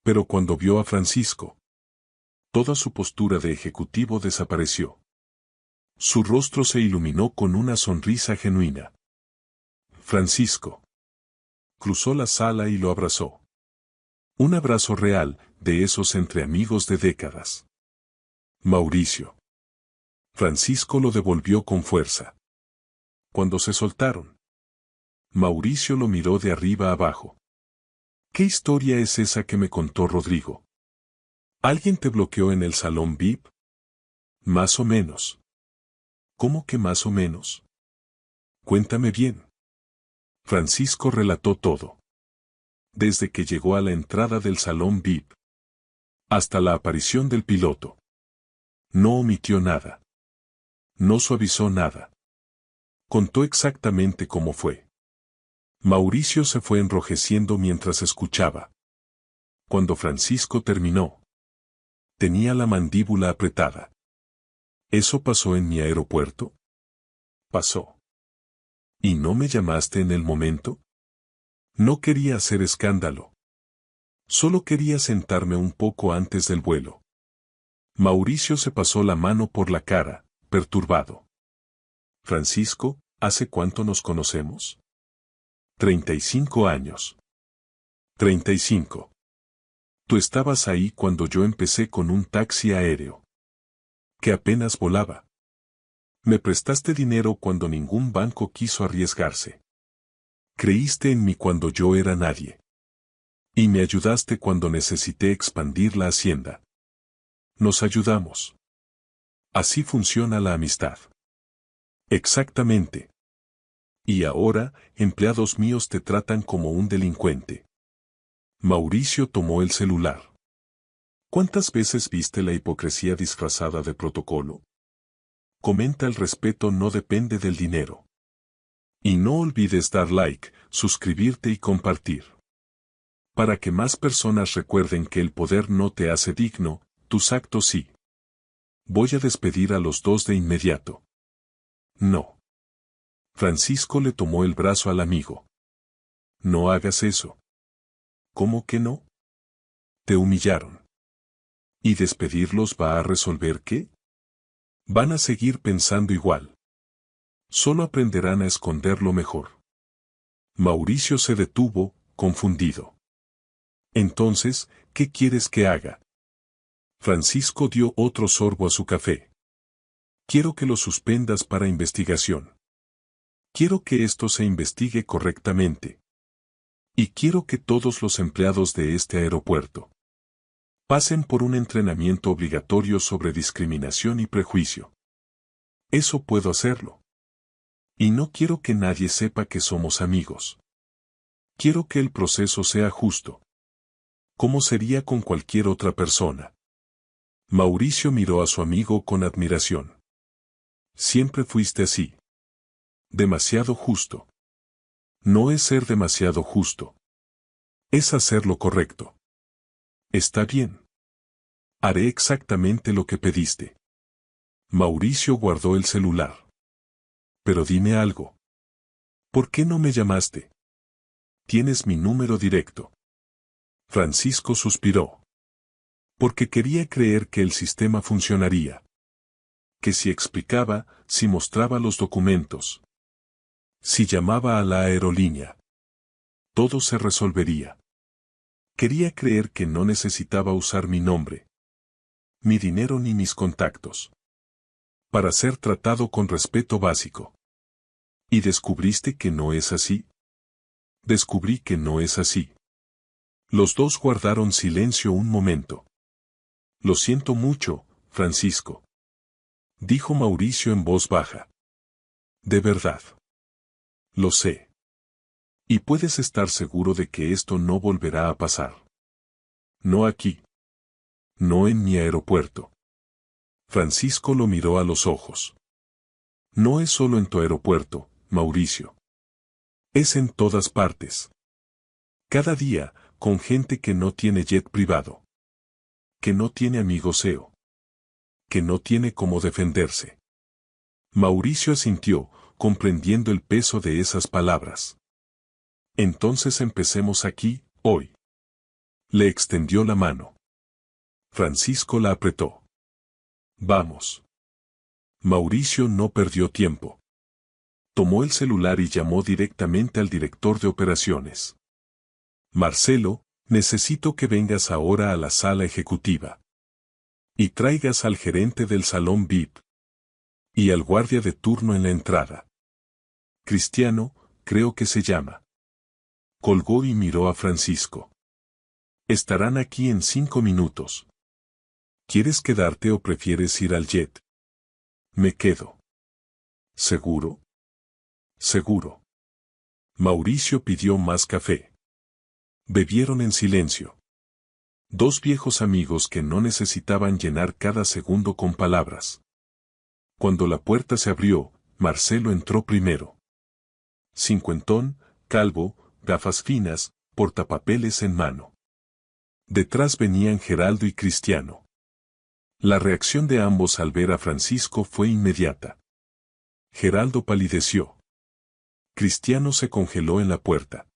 Pero cuando vio a Francisco, toda su postura de ejecutivo desapareció. Su rostro se iluminó con una sonrisa genuina. Francisco. Cruzó la sala y lo abrazó. Un abrazo real, de esos entre amigos de décadas. Mauricio. Francisco lo devolvió con fuerza. Cuando se soltaron, Mauricio lo miró de arriba abajo. ¿Qué historia es esa que me contó Rodrigo? ¿Alguien te bloqueó en el salón VIP? Más o menos. ¿Cómo que más o menos? Cuéntame bien. Francisco relató todo. Desde que llegó a la entrada del salón VIP hasta la aparición del piloto. No omitió nada. No suavizó nada. Contó exactamente cómo fue. Mauricio se fue enrojeciendo mientras escuchaba. Cuando Francisco terminó, tenía la mandíbula apretada. ¿Eso pasó en mi aeropuerto? Pasó. ¿Y no me llamaste en el momento? No quería hacer escándalo. Solo quería sentarme un poco antes del vuelo. Mauricio se pasó la mano por la cara, perturbado. Francisco, ¿hace cuánto nos conocemos? 35 años. 35. Tú estabas ahí cuando yo empecé con un taxi aéreo. Que apenas volaba. Me prestaste dinero cuando ningún banco quiso arriesgarse. Creíste en mí cuando yo era nadie. Y me ayudaste cuando necesité expandir la hacienda. Nos ayudamos. Así funciona la amistad. Exactamente. Y ahora, empleados míos te tratan como un delincuente. Mauricio tomó el celular. ¿Cuántas veces viste la hipocresía disfrazada de protocolo? Comenta: el respeto no depende del dinero. Y no olvides dar like, suscribirte y compartir. Para que más personas recuerden que el poder no te hace digno, tus actos sí. Voy a despedir a los dos de inmediato. No. Francisco le tomó el brazo al amigo. No hagas eso. ¿Cómo que no? Te humillaron. ¿Y despedirlos va a resolver qué? Van a seguir pensando igual. Solo aprenderán a esconderlo mejor. Mauricio se detuvo, confundido. Entonces, ¿qué quieres que haga? Francisco dio otro sorbo a su café. Quiero que lo suspendas para investigación. Quiero que esto se investigue correctamente. Y quiero que todos los empleados de este aeropuerto pasen por un entrenamiento obligatorio sobre discriminación y prejuicio. Eso puedo hacerlo. Y no quiero que nadie sepa que somos amigos. Quiero que el proceso sea justo. Como sería con cualquier otra persona. Mauricio miró a su amigo con admiración. Siempre fuiste así. Demasiado justo. No es ser demasiado justo. Es hacer lo correcto. Está bien. Haré exactamente lo que pediste. Mauricio guardó el celular. Pero dime algo. ¿Por qué no me llamaste? Tienes mi número directo. Francisco suspiró. Porque quería creer que el sistema funcionaría. Que si explicaba, si mostraba los documentos, si llamaba a la aerolínea, todo se resolvería. Quería creer que no necesitaba usar mi nombre, mi dinero ni mis contactos, para ser tratado con respeto básico. ¿Y descubriste que no es así? Descubrí que no es así. Los dos guardaron silencio un momento. Lo siento mucho, Francisco, dijo Mauricio en voz baja. De verdad. Lo sé. Y puedes estar seguro de que esto no volverá a pasar. No aquí. No en mi aeropuerto. Francisco lo miró a los ojos. No es solo en tu aeropuerto, Mauricio. Es en todas partes. Cada día, con gente que no tiene jet privado. Que no tiene amigos SEO. Que no tiene cómo defenderse. Mauricio asintió, comprendiendo el peso de esas palabras. Entonces empecemos aquí, hoy. Le extendió la mano. Francisco la apretó. Vamos. Mauricio no perdió tiempo. Tomó el celular y llamó directamente al director de operaciones. Marcelo, necesito que vengas ahora a la sala ejecutiva. Y traigas al gerente del salón VIP. Y al guardia de turno en la entrada. Cristiano, creo que se llama. Colgó y miró a Francisco. Estarán aquí en 5 minutos. ¿Quieres quedarte o prefieres ir al jet? Me quedo. ¿Seguro? Seguro. Mauricio pidió más café. Bebieron en silencio. Dos viejos amigos que no necesitaban llenar cada segundo con palabras. Cuando la puerta se abrió, Marcelo entró primero. Cincuentón, calvo, gafas finas, portapapeles en mano. Detrás venían Geraldo y Cristiano. La reacción de ambos al ver a Francisco fue inmediata. Geraldo palideció. Cristiano se congeló en la puerta.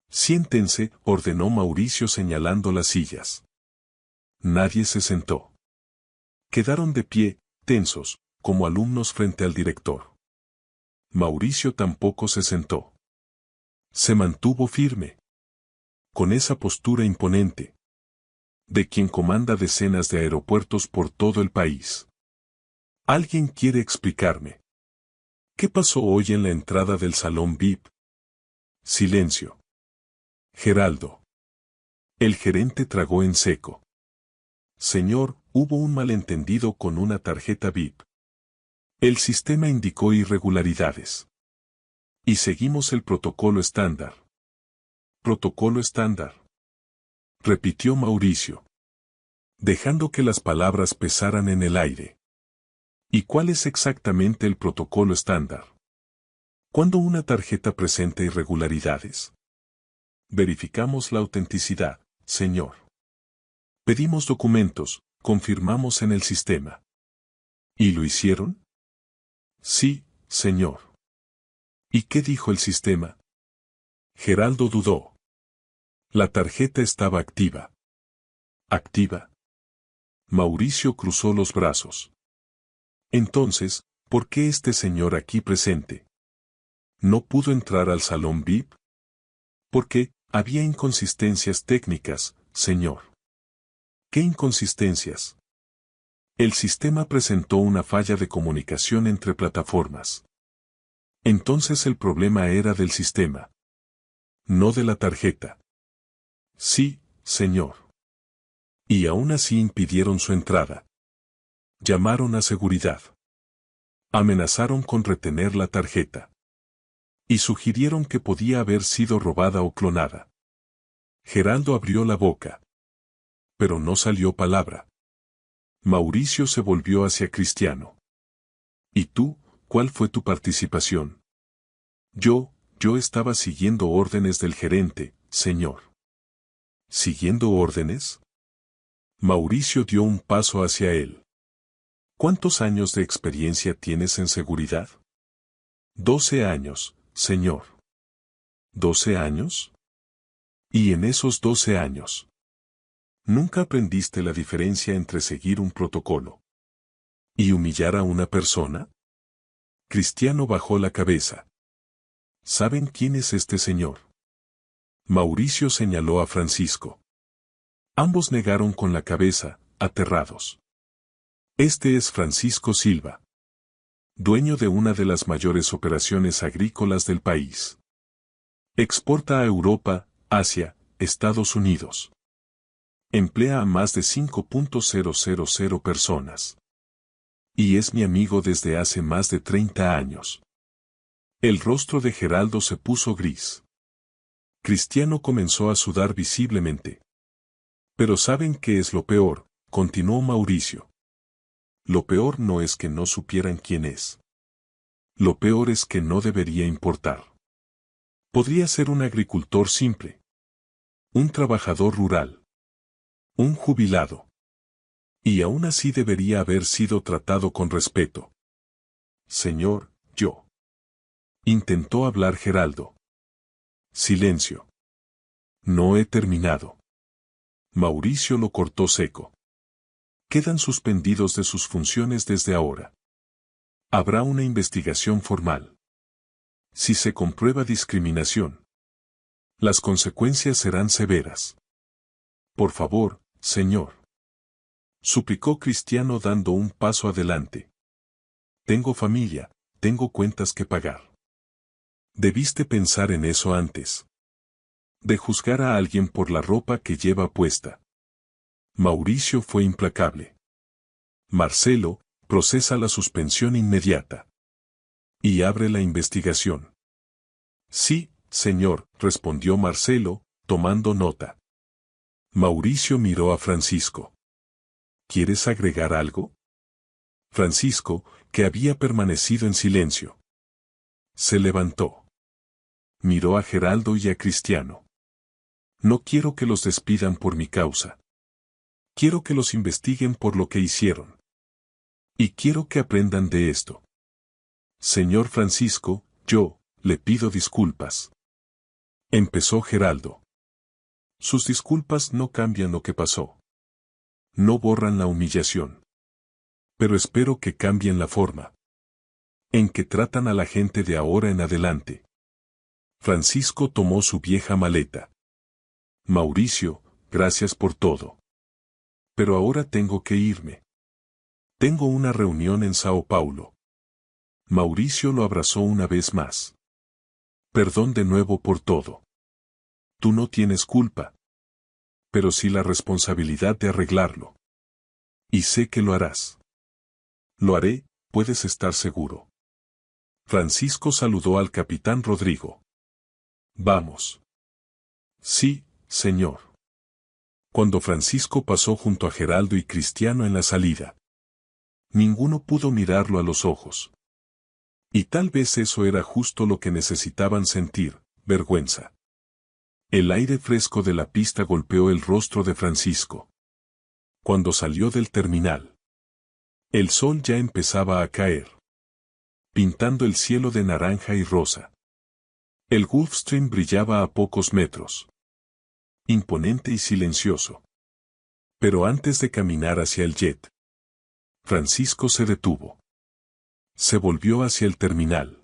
Siéntense, ordenó Mauricio señalando las sillas. Nadie se sentó. Quedaron de pie, tensos, como alumnos frente al director. Mauricio tampoco se sentó. Se mantuvo firme. Con esa postura imponente. De quien comanda decenas de aeropuertos por todo el país. ¿Alguien quiere explicarme? ¿Qué pasó hoy en la entrada del salón VIP? Silencio. Geraldo. El gerente tragó en seco. Señor, hubo un malentendido con una tarjeta VIP. El sistema indicó irregularidades. Y seguimos el protocolo estándar. Protocolo estándar. Repitió Mauricio. Dejando que las palabras pesaran en el aire. ¿Y cuál es exactamente el protocolo estándar? ¿Cuándo una tarjeta presenta irregularidades? Verificamos la autenticidad, señor. Pedimos documentos, confirmamos en el sistema. ¿Y lo hicieron? Sí, señor. ¿Y qué dijo el sistema? Geraldo dudó. La tarjeta estaba activa. ¿Activa? Mauricio cruzó los brazos. Entonces, ¿por qué este señor aquí presente no pudo entrar al salón VIP? Porque había inconsistencias técnicas, señor. ¿Qué inconsistencias? El sistema presentó una falla de comunicación entre plataformas. Entonces el problema era del sistema, no de la tarjeta. Sí, señor. Y aún así impidieron su entrada. Llamaron a seguridad. Amenazaron con retener la tarjeta. Y sugirieron que podía haber sido robada o clonada. Geraldo abrió la boca. Pero no salió palabra. Mauricio se volvió hacia Cristiano. ¿Y tú, cuál fue tu participación? Yo estaba siguiendo órdenes del gerente, señor. ¿Siguiendo órdenes? Mauricio dio un paso hacia él. ¿Cuántos años de experiencia tienes en seguridad? 12 años, señor. ¿12 años? Y en esos 12 años, ¿nunca aprendiste la diferencia entre seguir un protocolo y humillar a una persona? Cristiano bajó la cabeza. ¿Saben quién es este señor? Mauricio señaló a Francisco. Ambos negaron con la cabeza, aterrados. Este es Francisco Silva, dueño de una de las mayores operaciones agrícolas del país. Exporta a Europa, Asia, Estados Unidos. Emplea a más de 5.000 personas. Y es mi amigo desde hace más de 30 años. El rostro de Geraldo se puso gris. Cristiano comenzó a sudar visiblemente. Pero ¿saben qué es lo peor?, continuó Mauricio. Lo peor no es que no supieran quién es. Lo peor es que no debería importar. Podría ser un agricultor simple. Un trabajador rural. Un jubilado. Y aún así debería haber sido tratado con respeto. Señor, yo. Intentó hablar Geraldo. Silencio. No he terminado. Mauricio lo cortó seco. Quedan suspendidos de sus funciones desde ahora. Habrá una investigación formal. Si se comprueba discriminación, las consecuencias serán severas. Por favor, señor. Suplicó Cristiano dando un paso adelante. Tengo familia, tengo cuentas que pagar. Debiste pensar en eso antes de juzgar a alguien por la ropa que lleva puesta. Mauricio fue implacable. Marcelo, procesa la suspensión inmediata. Y abre la investigación. Sí, señor, respondió Marcelo, tomando nota. Mauricio miró a Francisco. ¿Quieres agregar algo? Francisco, que había permanecido en silencio, se levantó. Miró a Geraldo y a Cristiano. No quiero que los despidan por mi causa. Quiero que los investiguen por lo que hicieron. Y quiero que aprendan de esto. Señor Francisco, yo, le pido disculpas. Empezó Geraldo. Sus disculpas no cambian lo que pasó. No borran la humillación. Pero espero que cambien la forma en que tratan a la gente de ahora en adelante. Francisco tomó su vieja maleta. Mauricio, gracias por todo. Pero ahora tengo que irme. Tengo una reunión en Sao Paulo. Mauricio lo abrazó una vez más. Perdón de nuevo por todo. Tú no tienes culpa. Pero sí la responsabilidad de arreglarlo. Y sé que lo harás. Lo haré, puedes estar seguro. Francisco saludó al capitán Rodrigo. Vamos. Sí, señor. Cuando Francisco pasó junto a Geraldo y Cristiano en la salida, ninguno pudo mirarlo a los ojos. Y tal vez eso era justo lo que necesitaban sentir, vergüenza. El aire fresco de la pista golpeó el rostro de Francisco. Cuando salió del terminal, el sol ya empezaba a caer, pintando el cielo de naranja y rosa. El Gulfstream brillaba a pocos metros, imponente y silencioso. Pero antes de caminar hacia el jet, Francisco se detuvo. Se volvió hacia el terminal,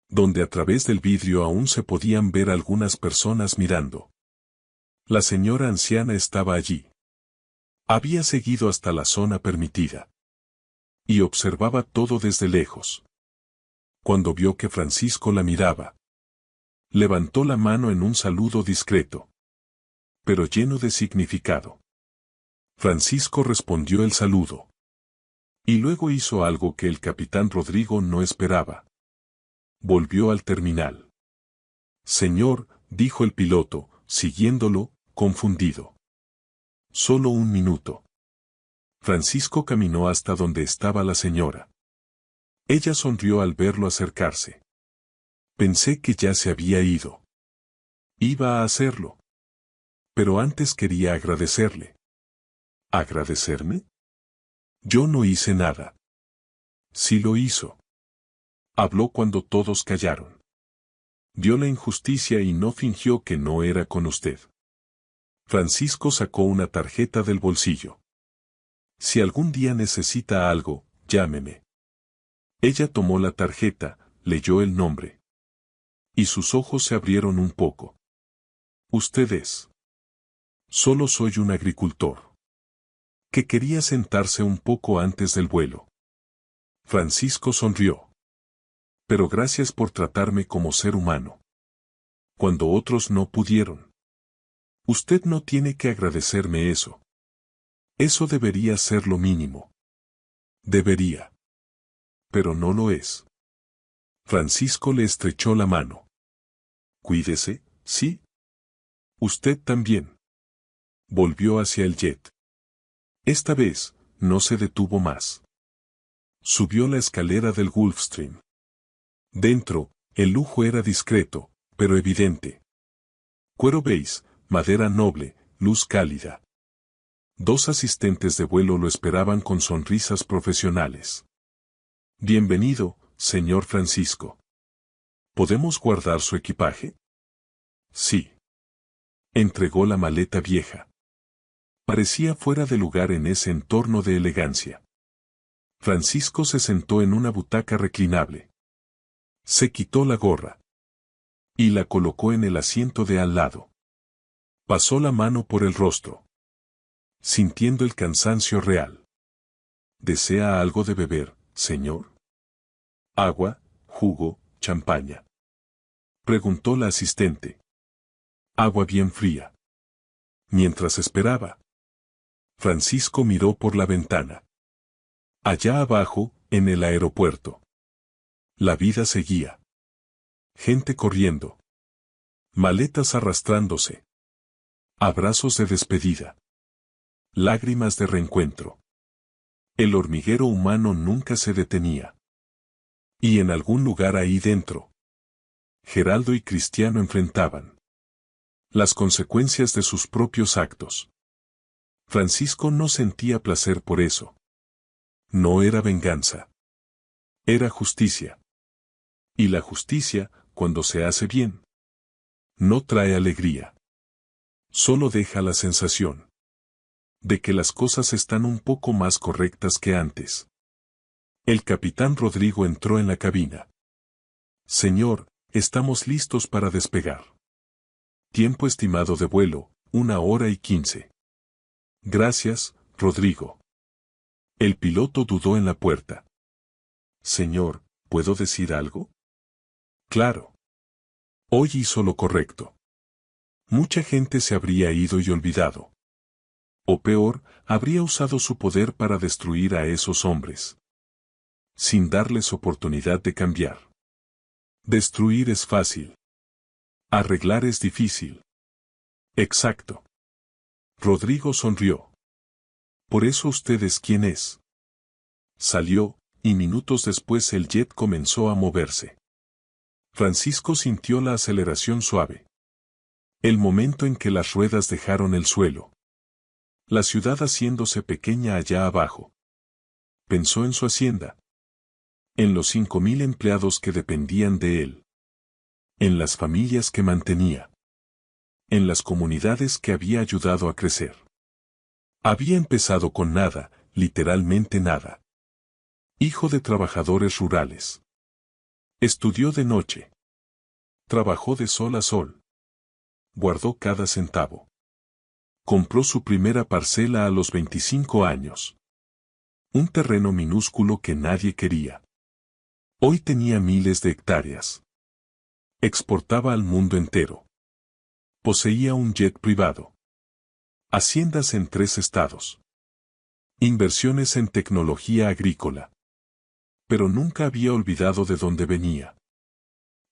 donde a través del vidrio aún se podían ver algunas personas mirando. La señora anciana estaba allí. Había seguido hasta la zona permitida. Y observaba todo desde lejos. Cuando vio que Francisco la miraba, levantó la mano en un saludo discreto, pero lleno de significado. Francisco respondió el saludo. Y luego hizo algo que el capitán Rodrigo no esperaba. Volvió al terminal. Señor, dijo el piloto, siguiéndolo, confundido. Solo un minuto. Francisco caminó hasta donde estaba la señora. Ella sonrió al verlo acercarse. Pensé que ya se había ido. Iba a hacerlo. Pero antes quería agradecerle. ¿Agradecerme? Yo no hice nada. Sí lo hizo. Habló cuando todos callaron. Vio la injusticia y no fingió que no era con usted. Francisco sacó una tarjeta del bolsillo. Si algún día necesita algo, llámeme. Ella tomó la tarjeta, leyó el nombre. Y sus ojos se abrieron un poco. Usted es. Solo soy un agricultor. Que quería sentarse un poco antes del vuelo. Francisco sonrió. Pero gracias por tratarme como ser humano. Cuando otros no pudieron. Usted no tiene que agradecerme eso. Eso debería ser lo mínimo. Debería. Pero no lo es. Francisco le estrechó la mano. Cuídese, ¿sí? Usted también. Volvió hacia el jet. Esta vez, no se detuvo más. Subió la escalera del Gulfstream. Dentro, el lujo era discreto, pero evidente. Cuero beige, madera noble, luz cálida. 2 asistentes de vuelo lo esperaban con sonrisas profesionales. Bienvenido, señor Francisco. ¿Podemos guardar su equipaje? Sí. Entregó la maleta vieja. Parecía fuera de lugar en ese entorno de elegancia. Francisco se sentó en una butaca reclinable. Se quitó la gorra. Y la colocó en el asiento de al lado. Pasó la mano por el rostro. Sintiendo el cansancio real. ¿Desea algo de beber, señor? ¿Agua, jugo, champaña? Preguntó la asistente. Agua bien fría. Mientras esperaba. Francisco miró por la ventana. Allá abajo, en el aeropuerto. La vida seguía. Gente corriendo. Maletas arrastrándose. Abrazos de despedida. Lágrimas de reencuentro. El hormiguero humano nunca se detenía. Y en algún lugar ahí dentro, Geraldo y Cristiano enfrentaban las consecuencias de sus propios actos. Francisco no sentía placer por eso. No era venganza. Era justicia. Y la justicia, cuando se hace bien, no trae alegría. Solo deja la sensación de que las cosas están un poco más correctas que antes. El capitán Rodrigo entró en la cabina. Señor, estamos listos para despegar. Tiempo estimado de vuelo, 1 hora y 15. Gracias, Rodrigo. El piloto dudó en la puerta. Señor, ¿puedo decir algo? Claro. Hoy hizo lo correcto. Mucha gente se habría ido y olvidado. O peor, habría usado su poder para destruir a esos hombres, sin darles oportunidad de cambiar. Destruir es fácil. Arreglar es difícil. Exacto. Rodrigo sonrió. Por eso usted es quien es. Salió, y minutos después el jet comenzó a moverse. Francisco sintió la aceleración suave. El momento en que las ruedas dejaron el suelo. La ciudad haciéndose pequeña allá abajo. Pensó en su hacienda. En los 5.000 empleados que dependían de él. En las familias que mantenía. En las comunidades que había ayudado a crecer. Había empezado con nada, literalmente nada. Hijo de trabajadores rurales. Estudió de noche. Trabajó de sol a sol. Guardó cada centavo. Compró su primera parcela a los 25 años. Un terreno minúsculo que nadie quería. Hoy tenía miles de hectáreas. Exportaba al mundo entero. Poseía un jet privado. Haciendas en 3 estados. Inversiones en tecnología agrícola. Pero nunca había olvidado de dónde venía.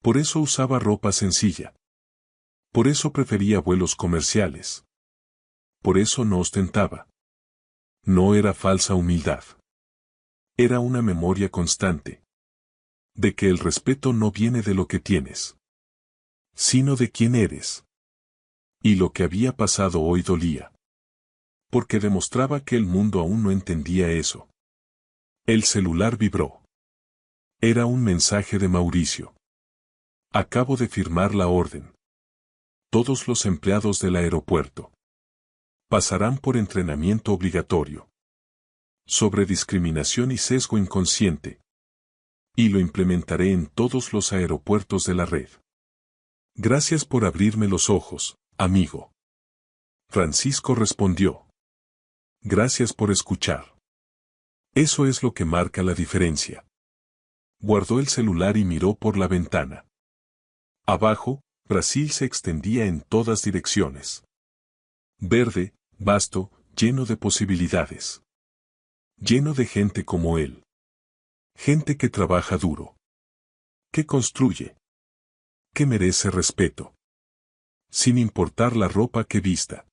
Por eso usaba ropa sencilla. Por eso prefería vuelos comerciales. Por eso no ostentaba. No era falsa humildad. Era una memoria constante. De que el respeto no viene de lo que tienes, sino de quién eres. Y lo que había pasado hoy dolía. Porque demostraba que el mundo aún no entendía eso. El celular vibró. Era un mensaje de Mauricio. Acabo de firmar la orden. Todos los empleados del aeropuerto pasarán por entrenamiento obligatorio sobre discriminación y sesgo inconsciente. Y lo implementaré en todos los aeropuertos de la red. Gracias por abrirme los ojos, amigo. Francisco respondió. Gracias por escuchar. Eso es lo que marca la diferencia. Guardó el celular y miró por la ventana. Abajo, Brasil se extendía en todas direcciones. Verde, vasto, lleno de posibilidades. Lleno de gente como él. Gente que trabaja duro. Que construye. Que merece respeto. Sin importar la ropa que vista.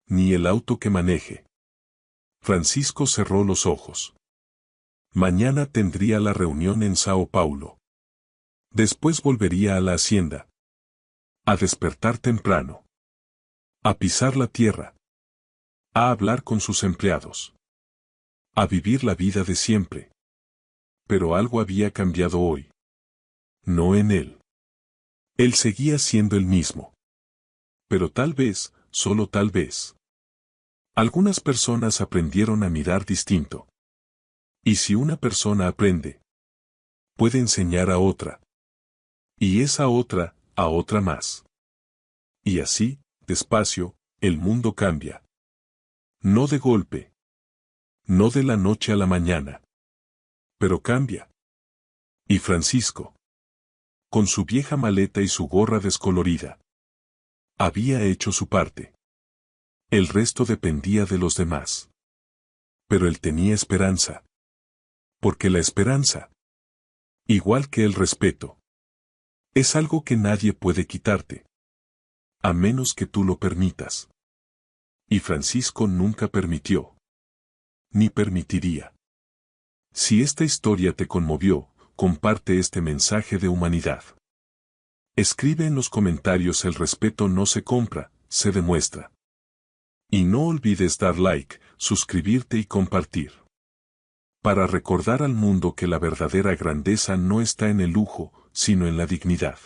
Ni el auto que maneje. Francisco cerró los ojos. Mañana tendría la reunión en Sao Paulo. Después volvería a la hacienda. A despertar temprano. A pisar la tierra. A hablar con sus empleados. A vivir la vida de siempre. Pero algo había cambiado hoy. No en él. Él seguía siendo el mismo. Pero tal vez, solo tal vez. Algunas personas aprendieron a mirar distinto. Y si una persona aprende, puede enseñar a otra. Y esa otra, a otra más. Y así, despacio, el mundo cambia. No de golpe. No de la noche a la mañana. Pero cambia. Y Francisco, con su vieja maleta y su gorra descolorida, había hecho su parte. El resto dependía de los demás. Pero él tenía esperanza. Porque la esperanza, igual que el respeto, es algo que nadie puede quitarte. A menos que tú lo permitas. Y Francisco nunca permitió. Ni permitiría. Si esta historia te conmovió, comparte este mensaje de humanidad. Escribe en los comentarios: el respeto no se compra, se demuestra. Y no olvides dar like, suscribirte y compartir. Para recordar al mundo que la verdadera grandeza no está en el lujo, sino en la dignidad.